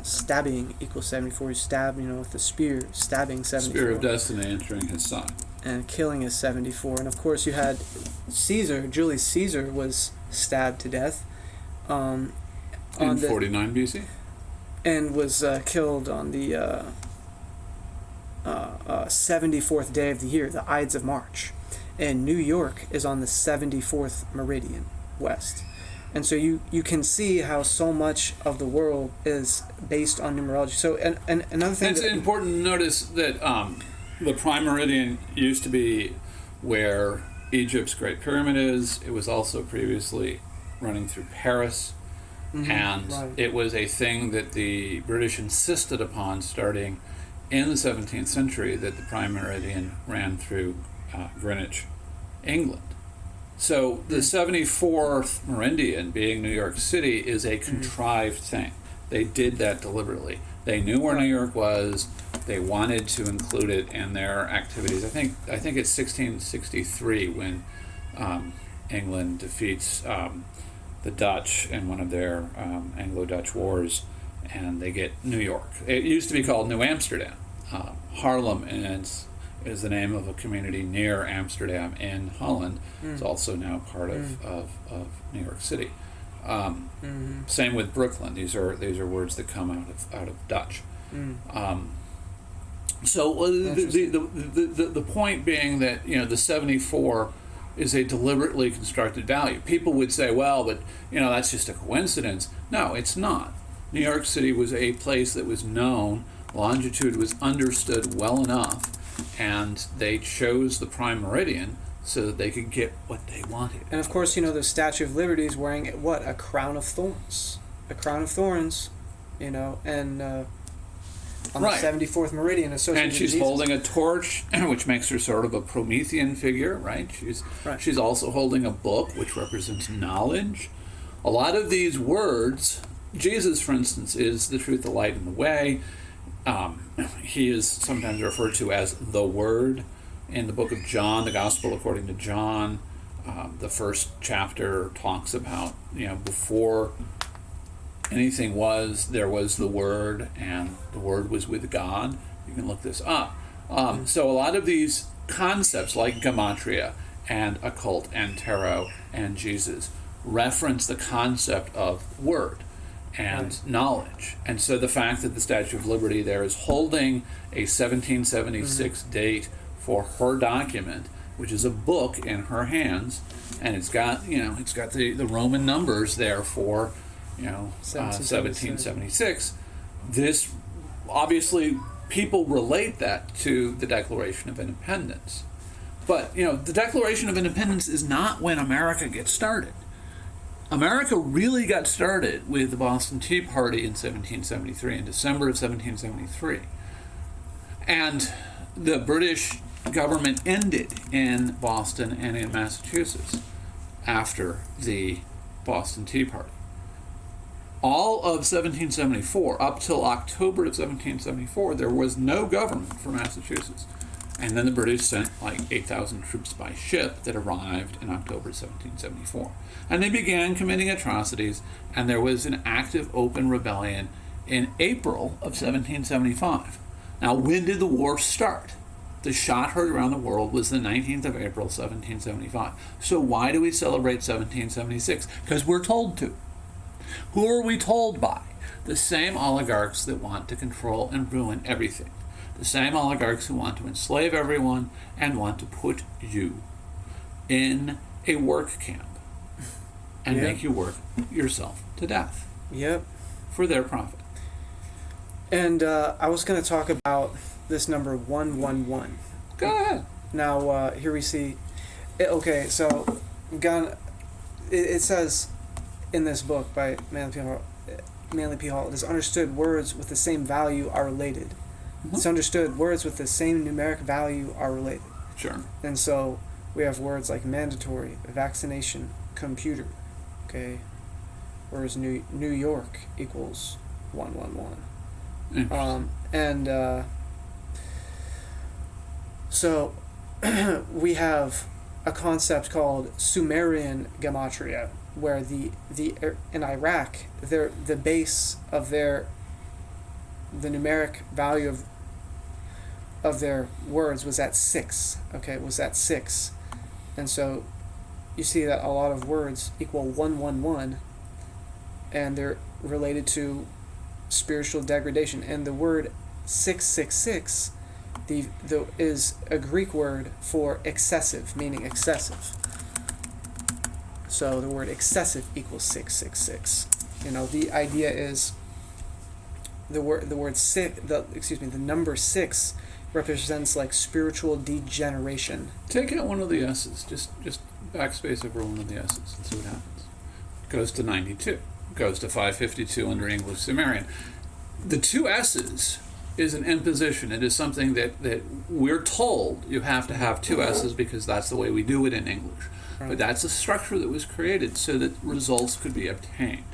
Stabbing equals 74. He stabbed, with the spear, stabbing 74. Spear of destiny entering his side. And killing is 74. And of course you had Caesar, Julius Caesar was stabbed to death. In 49 BC? And was killed on the 74th day of the year, the Ides of March. And New York is on the 74th meridian west. And so you can see how so much of the world is based on numerology. So and another thing... It's important to notice that the prime meridian used to be where Egypt's Great Pyramid is. It was also previously running through Paris. Mm-hmm, and right. It was a thing that the British insisted upon starting in the 17th century, that the prime meridian ran through Greenwich, England. So the 74th meridian, being New York City, is a contrived thing. They did that deliberately. They knew where New York was. They wanted to include it in their activities. I think it's 1663 when England defeats the Dutch in one of their Anglo-Dutch wars, and they get New York. It used to be called New Amsterdam Haarlem is the name of a community near Amsterdam in Holland. It's also now part of New York City. Same with Brooklyn. These are words that come out of Dutch. So the point being that the 74 is a deliberately constructed value. People would say, well, but that's just a coincidence. No, it's not. New York City was a place that was known. Longitude was understood well enough, and they chose the prime meridian so that they could get what they wanted. And of course, the Statue of Liberty is wearing what? A crown of thorns. A crown of thorns, and on right. the 74th meridian associated and she's with Jesus. Holding a torch, which makes her sort of a Promethean figure, right? She's also holding a book, which represents knowledge. A lot of these words, Jesus, for instance, is the truth, the light, and the way. He is sometimes referred to as the Word. In the book of John, the Gospel according to John, the first chapter talks about, before anything was, there was the Word, and the Word was with God. You can look this up. So a lot of these concepts, like gematria and occult and tarot and Jesus, reference the concept of word and knowledge. And so the fact that the Statue of Liberty there is holding a 1776 date for her document, which is a book in her hands, and it's got the Roman numbers there for 1776. This obviously people relate that to the Declaration of Independence. But the Declaration of Independence is not when America gets started. America really got started with the Boston Tea Party in 1773, in December of 1773. And the British government ended in Boston and in Massachusetts after the Boston Tea Party. All of 1774, up till October of 1774, there was no government for Massachusetts. And then the British sent like 8,000 troops by ship that arrived in October 1774. And they began committing atrocities, and there was an active open rebellion in April of 1775. Now, when did the war start? The shot heard around the world was the 19th of April, 1775. So why do we celebrate 1776? Because we're told to. Who are we told by? The same oligarchs that want to control and ruin everything. The same oligarchs who want to enslave everyone and want to put you in a work camp and make you work yourself to death. Yep. For their profit. And I was going to talk about this number 111. Go ahead. Now, here we see... it says in this book by Manly P. Hall, it is understood words with the same value are related. It's understood words with the same numeric value are related. Sure. And so we have words like mandatory, vaccination, computer, okay? Whereas New York equals 111. So we have a concept called Sumerian gematria, where the in Iraq, the base of the numeric value of their words was at 6. Okay, it was at 6. And so you see that a lot of words equal 111, and they're related to spiritual degradation. And the word 666 is a Greek word for excessive, meaning excessive. So the word excessive equals 666. The idea is the number 6 represents like spiritual degeneration. Take out one of the S's. Just backspace over one of the S's and see what happens. It goes to 92. It goes to 552 under English Sumerian. The 2 S's is an imposition. It is something that we're told you have to have 2 S's because that's the way we do it in English. Right. But that's a structure that was created so that results could be obtained.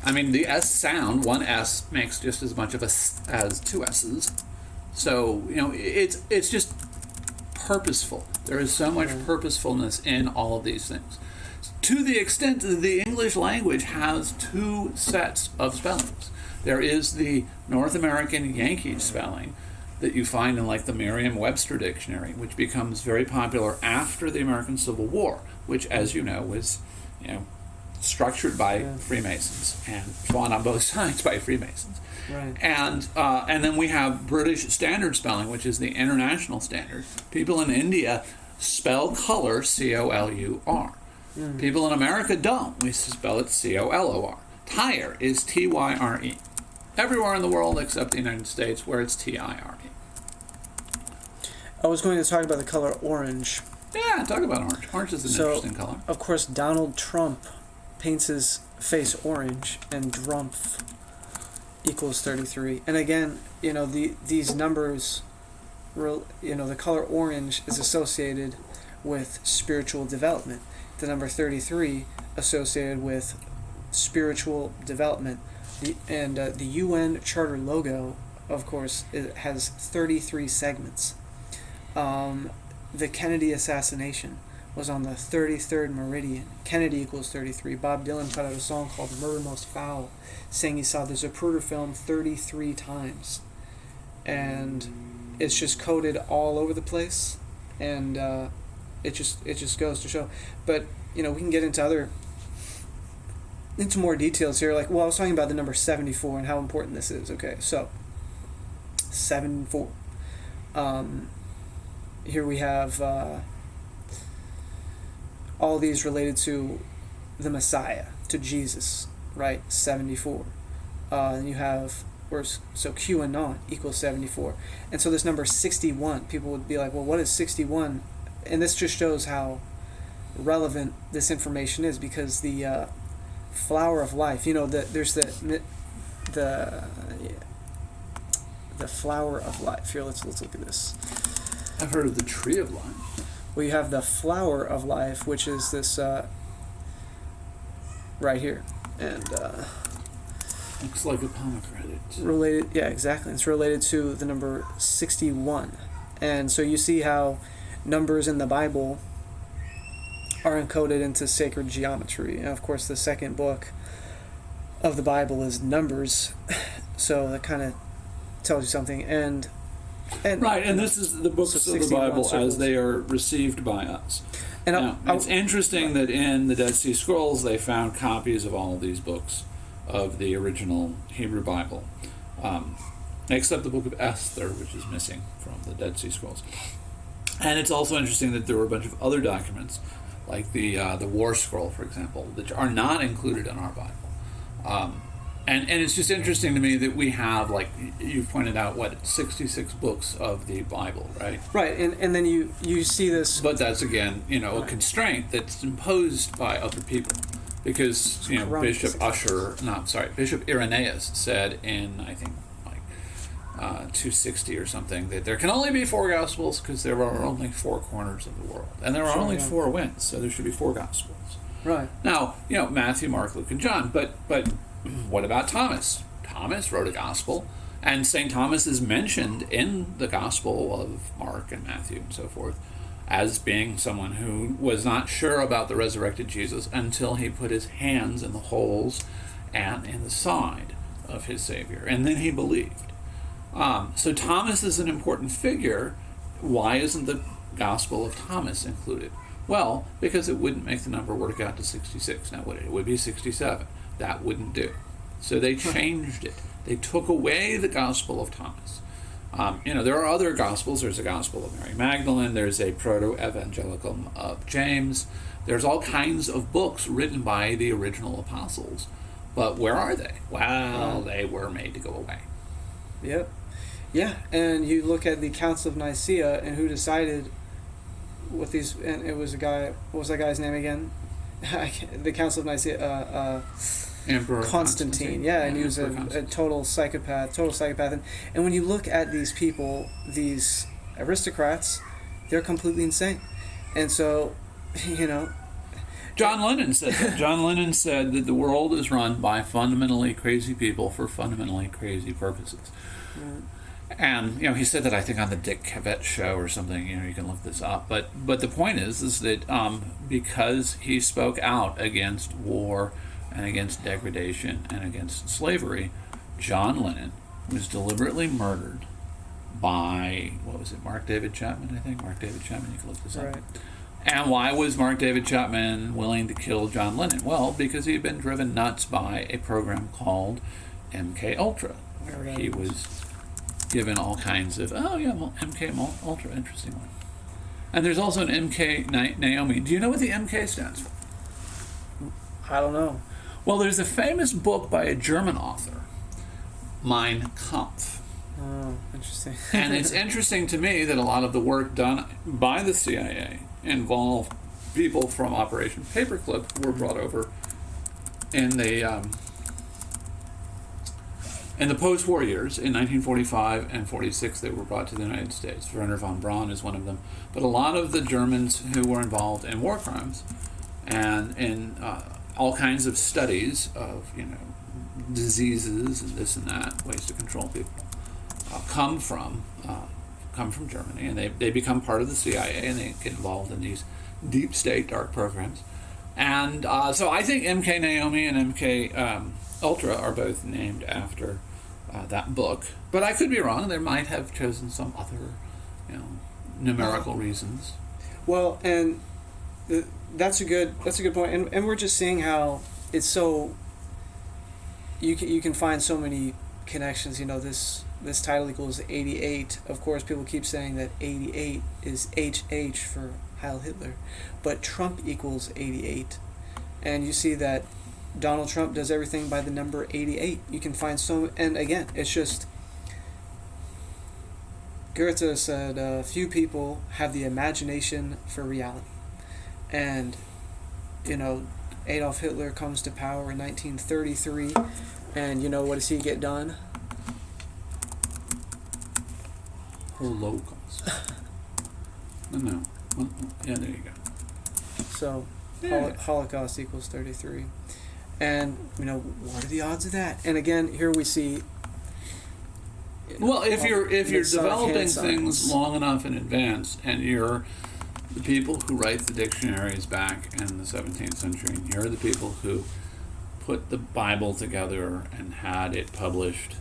I mean, the S sound, one S makes just as much of as 2 S's. So, it's just purposeful. There is so much purposefulness in all of these things. To the extent that the English language has 2 sets of spellings. There is the North American Yankee spelling that you find in like the Merriam-Webster dictionary, which becomes very popular after the American Civil War, which, as you know, was, structured by Freemasons and fought on both sides by Freemasons. Right. And then we have British Standard Spelling, which is the international standard. People in India spell color C-O-L-U-R. People in America don't. We spell it C-O-L-O-R. Tire is T-Y-R-E. Everywhere in the world except the United States, where it's T-I-R-E. I was going to talk about the color orange. Yeah, talk about orange. Orange is an interesting color. Of course, Donald Trump paints his face orange, and Drumpf equals 33. And again, these numbers, the color orange is associated with spiritual development. The number 33 associated with spiritual development. The UN Charter logo, of course, it has 33 segments. The Kennedy assassination was on the 33rd meridian. Kennedy equals 33. Bob Dylan put out a song called Murder Most Foul, saying he saw the Zapruder film 33 times. And it's just coded all over the place, and it just goes to show. But we can get into more details here. Like, I was talking about the number 74 and how important this is. Okay, so 74. Here we have all these related to the Messiah, to Jesus, right? 74. And you have, so QAnon equals 74. And so this number 61, people would be like, well, what is 61? And this just shows how relevant this information is, because the flower of life, there's the flower of life. Here, let's look at this. I've heard of the tree of life. Well, you have the flower of life, which is this right here, and looks like a pomegranate. Related, yeah, exactly. It's related to the number 61, and so you see how numbers in the Bible are encoded into sacred geometry. And of course, the second book of the Bible is Numbers, so that kind of tells you something. And right, and this is the books of the Bible circles, as they are received by us. And now, it's interesting that in the Dead Sea Scrolls they found copies of all of these books of the original Hebrew Bible, except the book of Esther, which is missing from the Dead Sea Scrolls. And it's also interesting that there were a bunch of other documents, like the War Scroll, for example, that are not included in our Bible. And it's just interesting to me that we have, like you pointed out, 66 books of the Bible, right? Right, and then you see this. But that's, again, a constraint that's imposed by other people. Because, Bishop Irenaeus said in, I think, 260 or something, that there can only be 4 Gospels because there are only 4 corners of the world. And there are only 4 winds, so there should be 4 Gospels. Right. Now, Matthew, Mark, Luke, and John, but what about Thomas? Thomas wrote a gospel, and St. Thomas is mentioned in the Gospel of Mark and Matthew and so forth as being someone who was not sure about the resurrected Jesus until he put his hands in the holes and in the side of his Savior, and then he believed. So Thomas is an important figure. Why isn't the Gospel of Thomas included? Well, because it wouldn't make the number work out to 66. Now, it would be 67. That wouldn't do. So they changed it. They took away the Gospel of Thomas. There are other Gospels. There's a Gospel of Mary Magdalene. There's a Proto-Evangelicum of James. There's all kinds of books written by the original apostles. But where are they? Well, they were made to go away. Yep. Yeah, and you look at the Council of Nicaea and who decided with these, and it was a guy, what was that guy's name again? The Council of Nicaea, Emperor Constantine. Yeah, and he was a total psychopath. And when you look at these people, these aristocrats, they're completely insane. And so, John Lennon said that. John Lennon said that the world is run by fundamentally crazy people for fundamentally crazy purposes. Right. And he said that, I think, on the Dick Cavett show or something. You can look this up. But the point is that because he spoke out against war and against degradation and against slavery, John Lennon was deliberately murdered by, what was it, Mark David Chapman, I think? Mark David Chapman, you can look this up. Right. And why was Mark David Chapman willing to kill John Lennon? Well, because he had been driven nuts by a program called MK Ultra, where he was given all kinds of, MK Ultra, interesting one. And there's also an MK Naomi. Do you know what the MK stands for? I don't know. Well, there's a famous book by a German author, Mein Kampf. Oh, interesting. And it's interesting to me that a lot of the work done by the CIA involved people from Operation Paperclip who were brought over in the post-war years. In 1945 and 46, they were brought to the United States. Werner von Braun is one of them. But a lot of the Germans who were involved in war crimes and in all kinds of studies of, diseases and this and that, ways to control people, come from Germany, and they become part of the CIA, and they get involved in these deep state dark programs. And so I think MK Naomi and MK Ultra are both named after that book, but I could be wrong. They might have chosen some other, numerical reasons. Well, and that's a good point, and we're just seeing how it's so. You can find so many connections. This title equals 88. Of course, people keep saying that 88 is HH for Heil Hitler, but Trump equals 88, and you see that Donald Trump does everything by the number 88. You can find and again, it's just. Goethe said, few people have the imagination for reality. And, Adolf Hitler comes to power in 1933, and what does he get done? Holocaust. No. Well, yeah, there you go. So, Yeah. Holocaust equals 33. And, what are the odds of that? And again, here we see... Well, if you're developing hand things signs. long enough in advance, and you're the people who write the dictionaries back in the 17th century, and you're the people who put the Bible together and had it published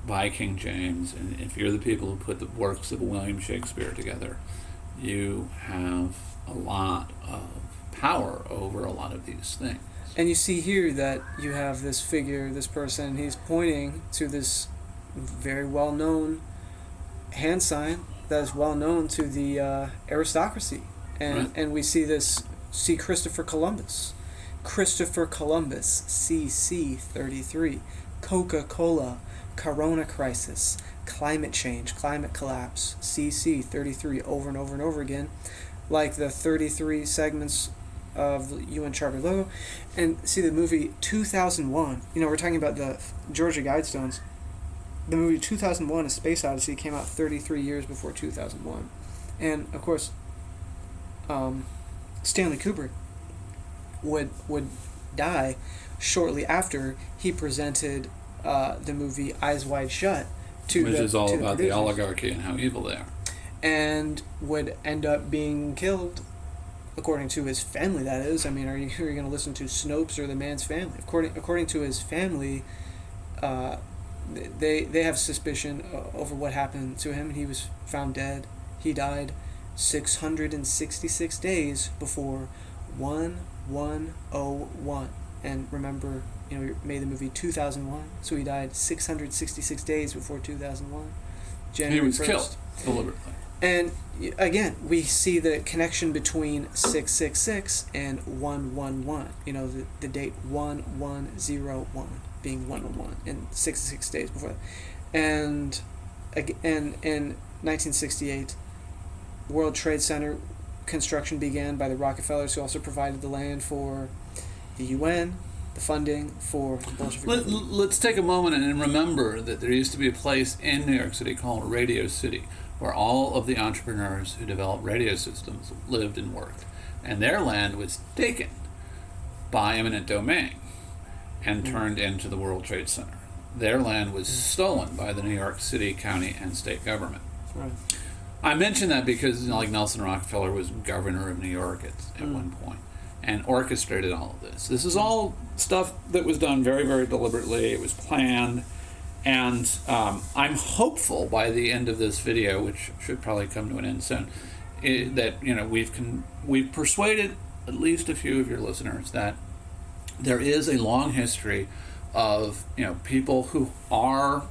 by King James, and if you're the people who put the works of William Shakespeare together, you have a lot of power over a lot of these things. And you see here that you have this figure, this person, he's pointing to this very well-known hand sign that is well-known to the aristocracy. And Right. and we see Christopher Columbus. Christopher Columbus, CC 33. Coca-Cola, Corona crisis, climate change, climate collapse, CC 33, over and over and over again, like the 33 segments of the UN Charter logo. And see the movie 2001, we're talking about the Georgia Guidestones. The movie 2001, A Space Odyssey, came out 33 years before 2001. And, of course, Stanley Kubrick would die shortly after he presented the movie Eyes Wide Shut to Which is all to about the producers, oligarchy and how evil they are. and would end up being killed, according to his family, that is. I mean, are you going to listen to Snopes or the man's family? According to his family, they have suspicion over what happened to him. He was found dead. He died 666 days before 1101. And remember, we made the movie 2001, so he died 666 days before 2001. January He was 1st. killed deliberately. And again, we see the connection between 666 and 111. The date 1101 being 101, and 66 days before that. And in 1968, the World Trade Center construction began by the Rockefellers, who also provided the land for the UN, the funding for the Bolshevik Revolution. Let's take a moment and remember that there used to be a place in New York City called Radio City, where all of the entrepreneurs who developed radio systems lived and worked. And their land was taken by eminent domain and turned into the World Trade Center. Their land was stolen by the New York City, county, and state government. Right. I mention that because, like, Nelson Rockefeller was governor of New York at one point. and orchestrated all of this. This is all stuff that was done very, very deliberately. It was planned. And I'm hopeful by the end of this video, which should probably come to an end soon, that we've persuaded at least a few of your listeners that there is a long history of people who are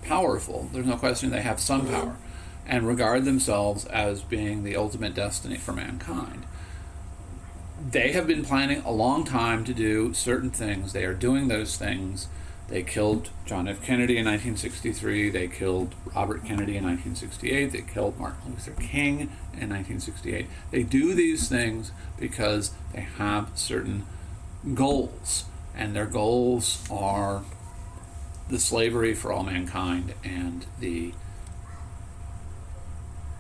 powerful. There's no question they have some power, and regard themselves as being the ultimate destiny for mankind. They have been planning a long time to do certain things. They are doing those things. They killed John F. Kennedy in 1963. They killed Robert Kennedy in 1968. They killed Martin Luther King in 1968. They do these things because they have certain goals, and their goals are the slavery for all mankind and the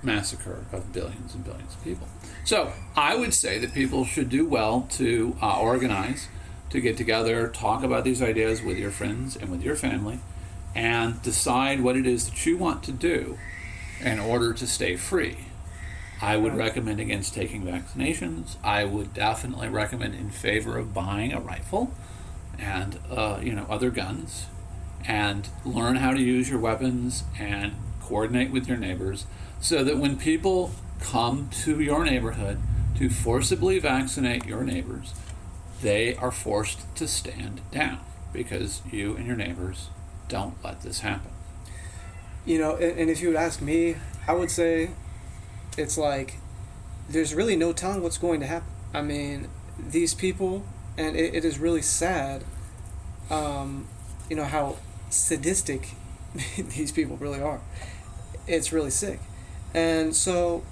massacre of billions and billions of people. So I would say that people should do well to organize, to get together, talk about these ideas with your friends and with your family, and decide what it is that you want to do in order to stay free. I would recommend against taking vaccinations. I would definitely recommend in favor of buying a rifle and other guns, and learn how to use your weapons and coordinate with your neighbors, so that when people come to your neighborhood to forcibly vaccinate your neighbors, they are forced to stand down because you and your neighbors don't let this happen. And if you would ask me, I would say it's like there's really no telling what's going to happen. I mean, these people, and it is really sad, how sadistic these people really are. It's really sick. And so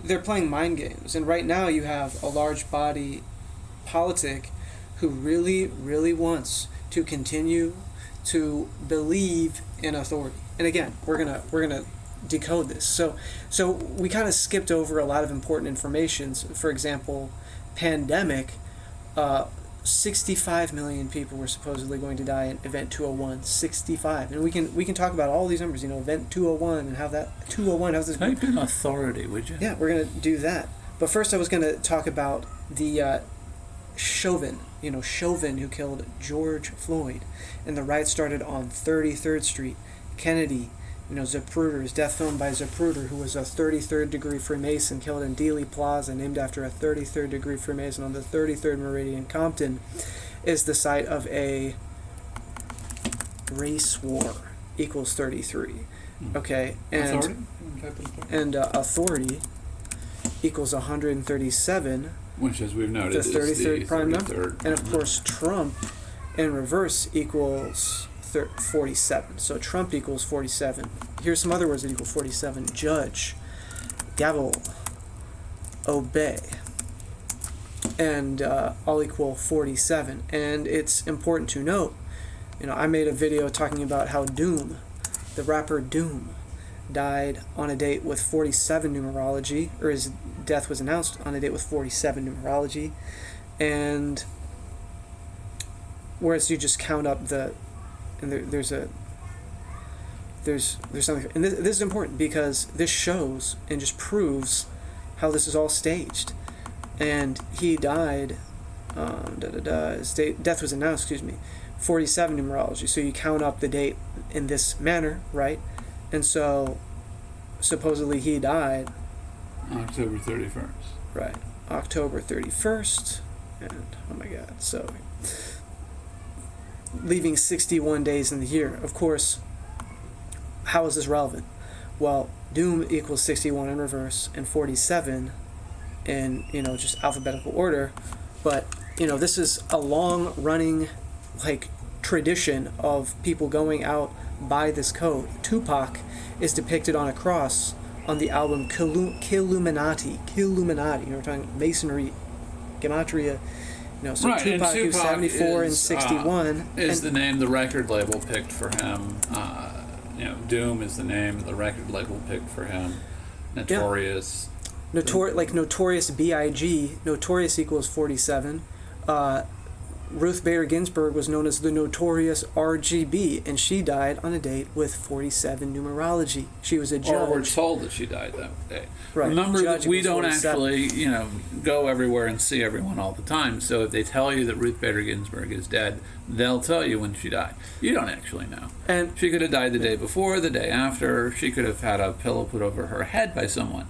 they're playing mind games. And right now you have a large body politic who really, really wants to continue to believe in authority. And again, we're gonna decode this. So we kind of skipped over a lot of important information. For example, pandemic. 65 million people were supposedly going to die in Event 201. 65, and we can talk about all these numbers. Event 201 and how that 201 has this. Type in authority, would you? Yeah, we're gonna do that. But first, I was gonna talk about the Chauvin. Chauvin, who killed George Floyd, and the riot started on 33rd Street. Kennedy, Zapruder, his death filmed by Zapruder, who was a 33rd degree Freemason, killed in Dealey Plaza, named after a 33rd degree Freemason on the 33rd Meridian. Compton is the site of a race war, equals 33. Okay, and authority equals 137, which, as we've noted, the 33rd prime number. And of number. course, Trump in reverse equals 47. So Trump equals 47. Here's some other words that equal 47. Judge, gavel, obey, and all equal 47. And it's important to note, I made a video talking about how Doom, the rapper Doom, died on a date with 47 numerology, or his death was announced on a date with 47 numerology. And whereas you just count up and there's something, and this is important because this shows and just proves how this is all staged. And he died, his death was announced, 47 numerology. So you count up the date in this manner, right? And so supposedly he died October 31st. Right, October 31st, and oh my God, so leaving 61 days in the year. Of course, how is this relevant? Well, Doom equals 61 in reverse and 47 in, just alphabetical order. But, this is a long-running, tradition of people going out by this code. Tupac is depicted on a cross on the album Killuminati. We're talking Masonry, Gematria. So right, Tupac is 74 and 61. Is the name the record label picked for him. Doom is the name the record label picked for him. Notorious. Yeah. Notorious B.I.G. Notorious equals 47. Ruth Bader Ginsburg was known as the notorious RGB, and she died on a date with 47 numerology. She was a judge. Or we're told that she died that day. Right. Remember Judge that we equals don't 47. actually, go everywhere and see everyone all the time. So if they tell you that Ruth Bader Ginsburg is dead, they'll tell you when she died. You don't actually know. And She could have died the day before, the day after. She could have had a pillow put over her head by someone.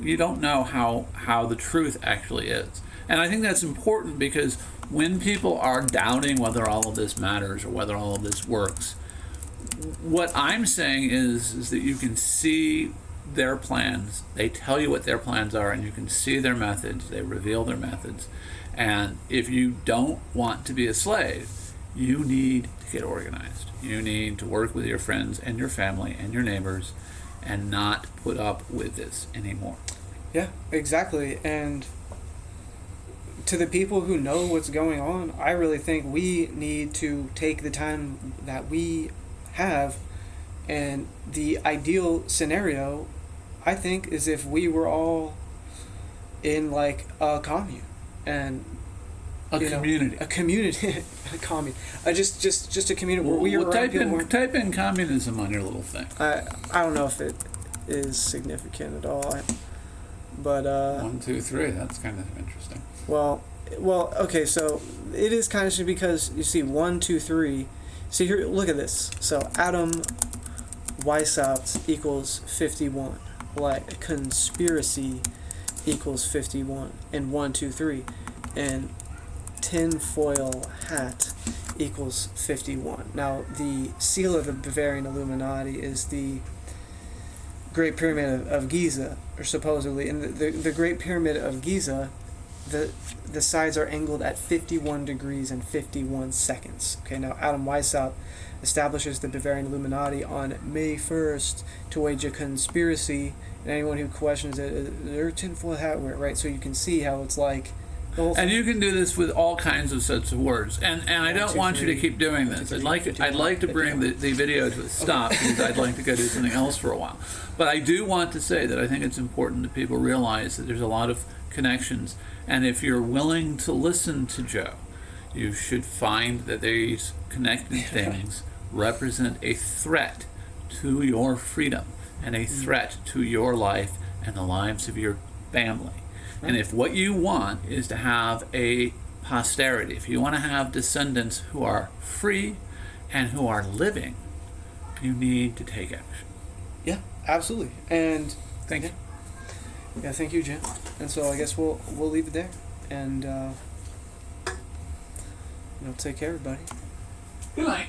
You don't know how the truth actually is. And I think that's important because when people are doubting whether all of this matters or whether all of this works, what I'm saying is that you can see their plans. They tell you what their plans are, and you can see their methods. They reveal their methods. And if you don't want to be a slave, you need to get organized. You need to work with your friends and your family and your neighbors and not put up with this anymore. yeah, exactly. And to the people who know what's going on, I really think we need to take the time that we have. And the ideal scenario, I think, is if we were all in like a commune and Community. a community, a commune, just a community where we are Well, around people. type in communism on your little thing. I don't know if it is significant at all, but 1, 2, 3. That's kind of interesting. well, okay, so it is kind of because you see 1, 2, 3. See here, look at this. So Adam Weishaupt equals 51. Like conspiracy equals 51, and 1, 2, 3, and tinfoil hat equals 51. Now the seal of the Bavarian Illuminati is the Great Pyramid of Giza, or supposedly, and the Great Pyramid of Giza, the sides are angled at 51 degrees and 51 seconds. Okay, now Adam Weishaupt establishes the Bavarian Illuminati on May 1st to wage a conspiracy, and anyone who questions it, they're tinfoil hat wear, right? So you can see how it's like the whole And thing. you can do this with all kinds of sets of words. And I don't want you to keep doing this. I'd like to bring the video to a stop because I'd like to go do something else for a while. But I do want to say that I think it's important that people realize that there's a lot of connections. And if you're willing to listen to Joe, you should find that these connected things represent a threat to your freedom and a threat to your life and the lives of your family. And if what you want is to have a posterity, if you want to have descendants who are free and who are living, you need to take action. Yeah, absolutely. And Thank you. yeah, thank you, Jim. And so I guess we'll leave it there, and take care, everybody. Good night.